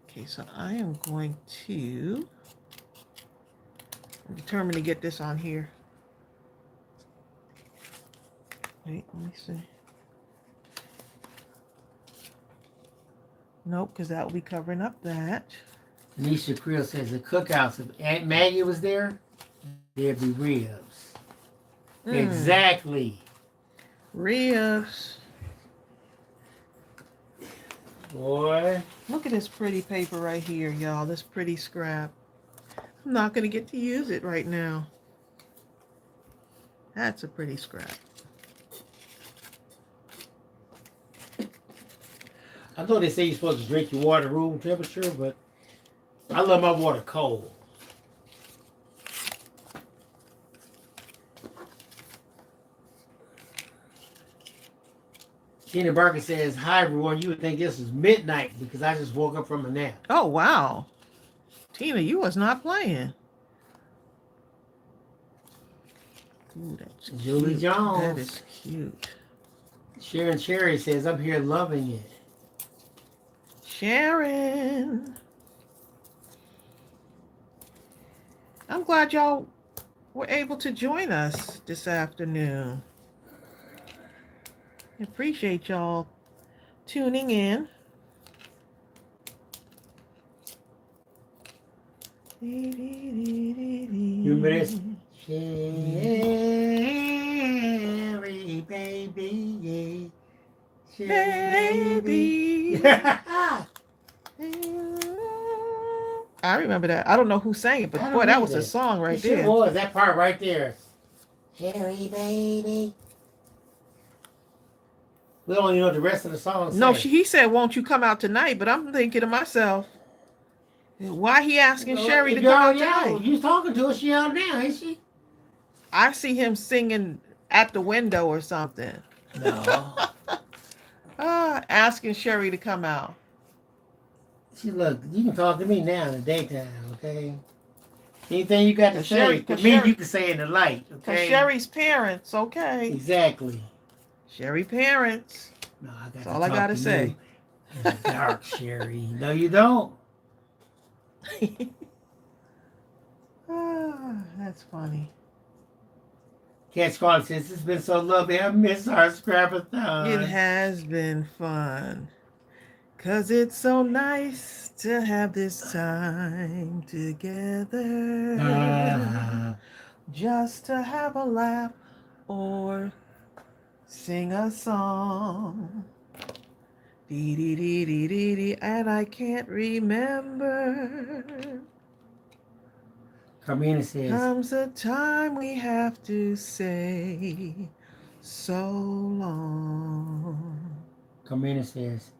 Okay, so I am going to. I'm determined to get this on here. Wait, let me see. Nope, because that will be covering up that. Nisha Creel says the cookouts. If Aunt Maggie was there, there'd be ribs. Exactly. Ribs. Boy. Look at this pretty paper right here, y'all. This pretty scrap. I'm not going to get to use it right now. That's a pretty scrap. I know they say you're supposed to drink your water room temperature, but I love my water cold. Tina Barker says, hi everyone, you would think this is midnight because I just woke up from a nap. Oh, wow. Tina, you was not playing. Ooh, that's Julie cute. Jones. That is cute. Sharon Cherry says, I'm here loving it. Sharon. I'm glad y'all were able to join us this afternoon. I appreciate y'all tuning in. You remember this? Cherry baby, yeah. Baby. I remember that. I don't know who sang it, but boy, that was a song right there. It was that part right there. Cherry baby. We don't even know the rest of the song. No, he said, "Won't you come out tonight?" But I'm thinking to myself, why he asking Sherry to come out tonight? You talking to her? She out now, ain't she? I see him singing at the window or something. No. Asking Sherry to come out. See, look, you can talk to me now in the daytime, okay? Anything you got to say, to me, you can say in the light, okay? Sherry's parents, okay? Exactly. Sherry parents. No, I got That's all I gotta say. In the dark, Sherry. No, you don't. That's funny. Cat Scarlet says, it's been so lovely. I miss our Scrap-a-thon. It has been fun. 'Cause it's so nice to have this time together. Just to have a laugh or sing a song. Dee dee dee dee dee dee, and I can't remember. Carmina says, Comes a time we have to say so long. Carmina says,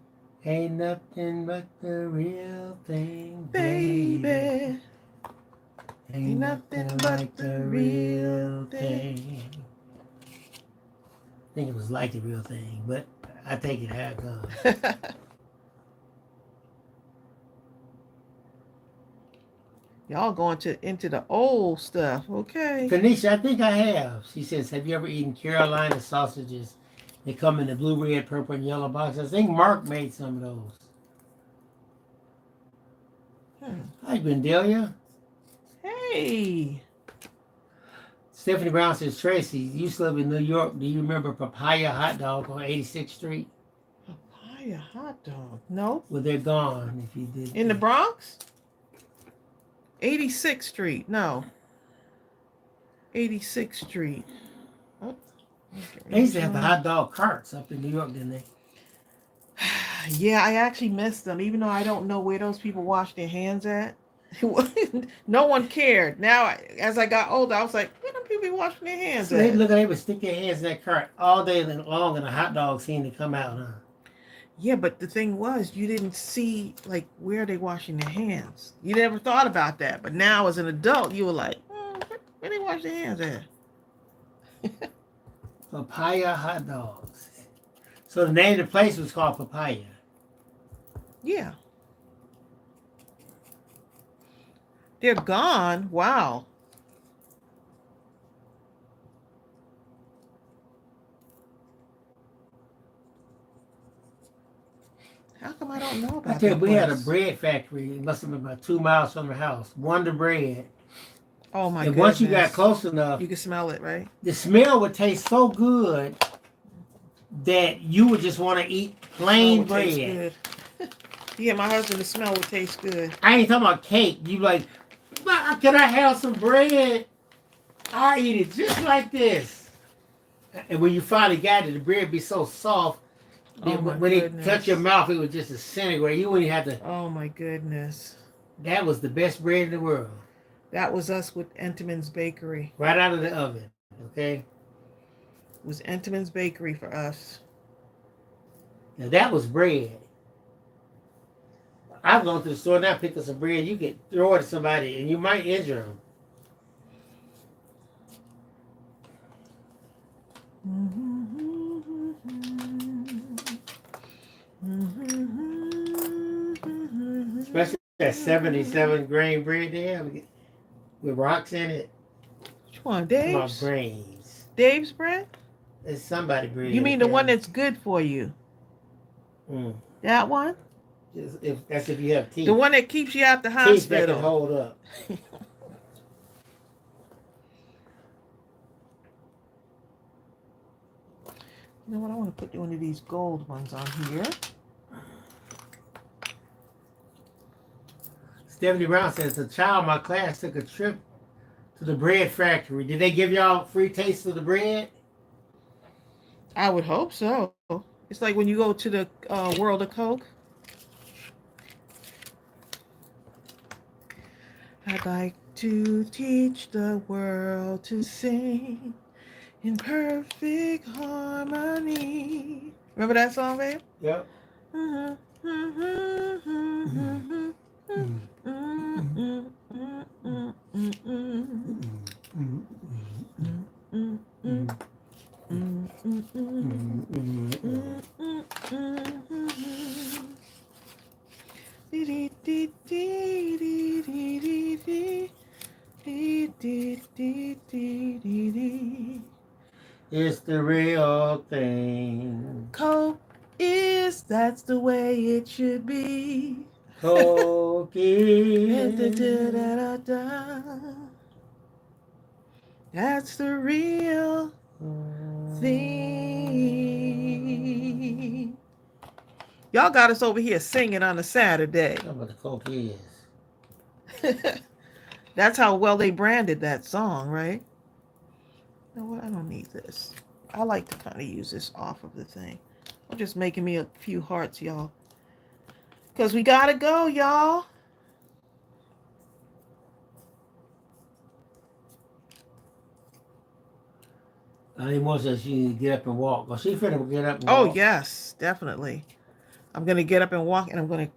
ain't nothing but the real thing, baby. Ain't nothing like the real thing. I think it was like the real thing, but I take it how it goes. Y'all going into the old stuff, okay? Kanisha, I think I have. She says, have you ever eaten Carolina sausages? They come in the blue, red, purple, and yellow box. I think Mark made some of those. Hi, Gwendelia. Hey. Stephanie Brown says, Tracy, you used to live in New York. Do you remember Papaya Hot Dog on 86th Street? Papaya Hot Dog? No. Well, they're gone if you did. In the Bronx? 86th Street. No. 86th Street. Oh, they used to have the hot dog carts up in New York, didn't they? Yeah, I actually missed them, even though I don't know where those people wash their hands at. No one cared. Now, as I got older, I was like, where do people be washing their hands So they at? look at they would stick their hands in that cart all day long, and the hot dogs seemed to come out, huh? Yeah, but the thing was, you didn't see like where they washing their hands. You never thought about that. But now, as an adult, you were like, where they wash their hands at? Papaya hot dogs. So the name of the place was called Papaya. Yeah, they're gone. Wow. How come I don't know I about tell you, that we had a place? bread factory. It must have been about 2 miles from the house. Wonder Bread. Oh my And goodness. once you got close enough, You can smell it, right? the smell would taste so good that you would just want to eat plain Smell would taste bread. good. Yeah, my husband, the smell would taste good. I ain't talking about cake. You like, can I have some bread? I eat it just like this. And when you finally got it, the bread be so soft. Oh my when goodness. it touched your mouth, it would just disintegrate. You wouldn't have to. Oh my goodness. That was the best bread in the world. That was us with Entenmann's Bakery. Right out of the oven. Okay? It was Entenmann's Bakery for us. Now that was bread. I've gone to the store now, pick up some bread. You can throw it at somebody and you might injure them. Especially that 77 grain bread there with rocks in it. Which one, My Dave's? brains. Dave's bread? It's somebody bread. You mean the one that's good for you? Mm. That one? That's if you have teeth. The one that keeps you out the Teeth that hospital. can hold up. You know what? I want to put one of these gold ones on here. Stephanie Brown says, a child in my class took a trip to the bread factory. Did they give y'all free taste of the bread? I would hope so. It's like when you go to the World of Coke. I'd like to teach the world to sing in perfect harmony. Remember that song, babe? Yep. It's the real thing. Coke that's the way it should be. Coke is. That's the real thing. Y'all got us over here singing on a Saturday. That's what the Coke is. That's how well they branded that song, right? You know what? I don't need this. I like to kind of use this off of the thing. I'm just making me a few hearts, y'all. Because we got to go, y'all. Anymore says she need to get up and walk. Well, she finna get up and walk. Oh, yes, definitely. I'm going to get up and walk, and I'm going to,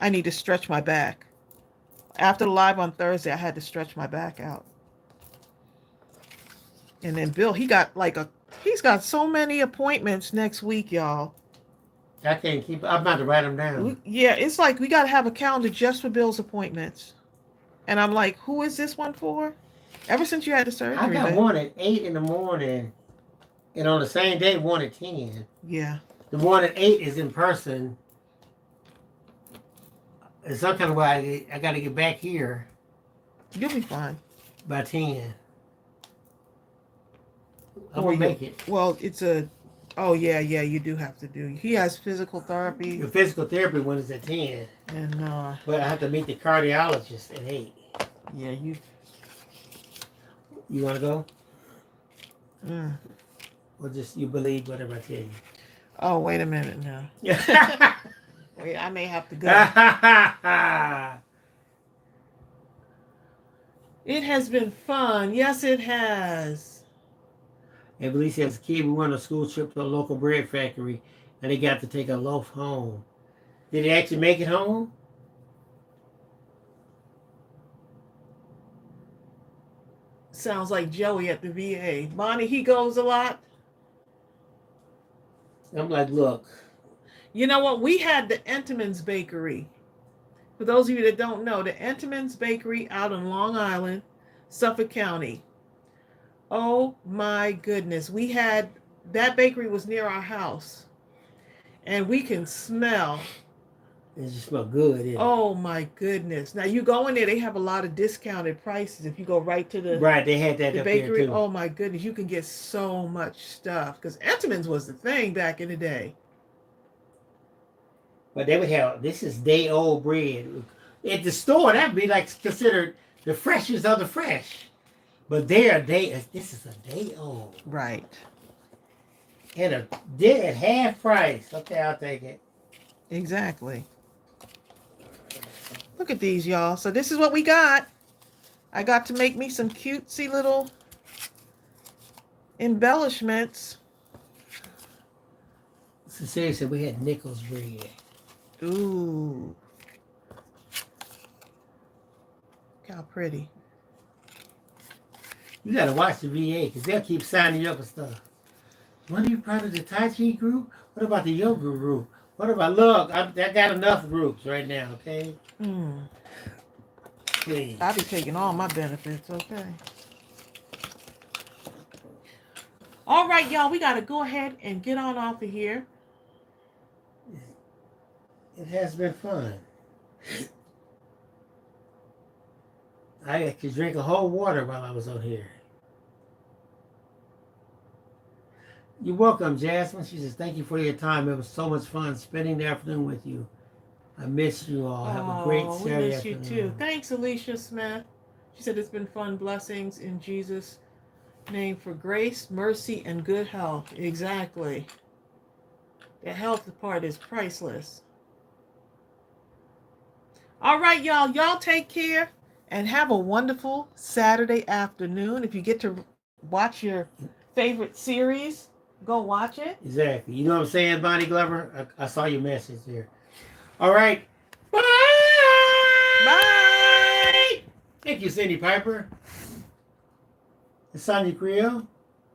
I need to stretch my back. After the live on Thursday, I had to stretch my back out. And then Bill, he's got so many appointments next week, y'all. I can't keep. I'm about to write them down. Yeah, it's like we got to have a calendar just for Bill's appointments. And I'm like, who is this one for? Ever since you had the surgery. I got one at 8 in the morning, and on the same day, one at 10. Yeah. The one at 8 is in person. In some kind of way, I got to get back here You'll be fine. by 10. I'm going to make it. Well, it's a... Oh, yeah, you do have to do... He has physical therapy. The physical therapy one is at 10. And, But I have to meet the cardiologist at 8. yeah, you... You want to go? Mm. Or just you believe whatever I tell you? Oh, wait a minute now. Wait, I may have to go. It has been fun. Yes, it has. And Felicia, as a kid, we went on a school trip to a local bread factory, and they got to take a loaf home. Did they actually make it home? Sounds like Joey at the VA. Bonnie, he goes a lot. I'm like, look. You know what? We had the Entenmann's Bakery. For those of you that don't know, the Entenmann's Bakery out in Long Island, Suffolk County. Oh my goodness. We had that bakery was near our house. And we can smell. It just smell good. Yeah. Oh my goodness. Now you go in there, they have a lot of discounted prices. If you go right to the Right, they had that the up bakery, there too. oh my goodness, you can get so much stuff. Because Entenmann's was the thing back in the day. But they would have, this is day old bread. At the store, that'd be like considered the freshest of the fresh. But this is a day old. Right. And at half price. Okay, I'll take it. Exactly. Look at these, y'all. So this is what we got. I got to make me some cutesy little embellishments. So seriously, we had Nichols bread. Ooh. Look how pretty. You gotta watch the VA because they'll keep signing you up with stuff. What are you part of the Tai Chi group? What about the yoga group? What about, look, I got enough groups right now, okay? Please. I'll be taking all my benefits, okay? All right, y'all, we got to go ahead and get on off of here. It has been fun. I actually drank a whole water while I was on here. You're welcome, Jasmine. She says, thank you for your time. It was so much fun spending the afternoon with you. I miss you all. Have a great Saturday we miss you afternoon. too. Thanks, Alicia Smith. She said it's been fun. Blessings in Jesus' name for grace, mercy, and good health. Exactly. The health part is priceless. All right, y'all. Y'all take care and have a wonderful Saturday afternoon. If you get to watch your favorite series, go watch it. Exactly. You know what I'm saying, Bonnie Glover? I saw your message there. All right. Bye. Bye. Thank you, Cindy Piper. And Sonia Creel.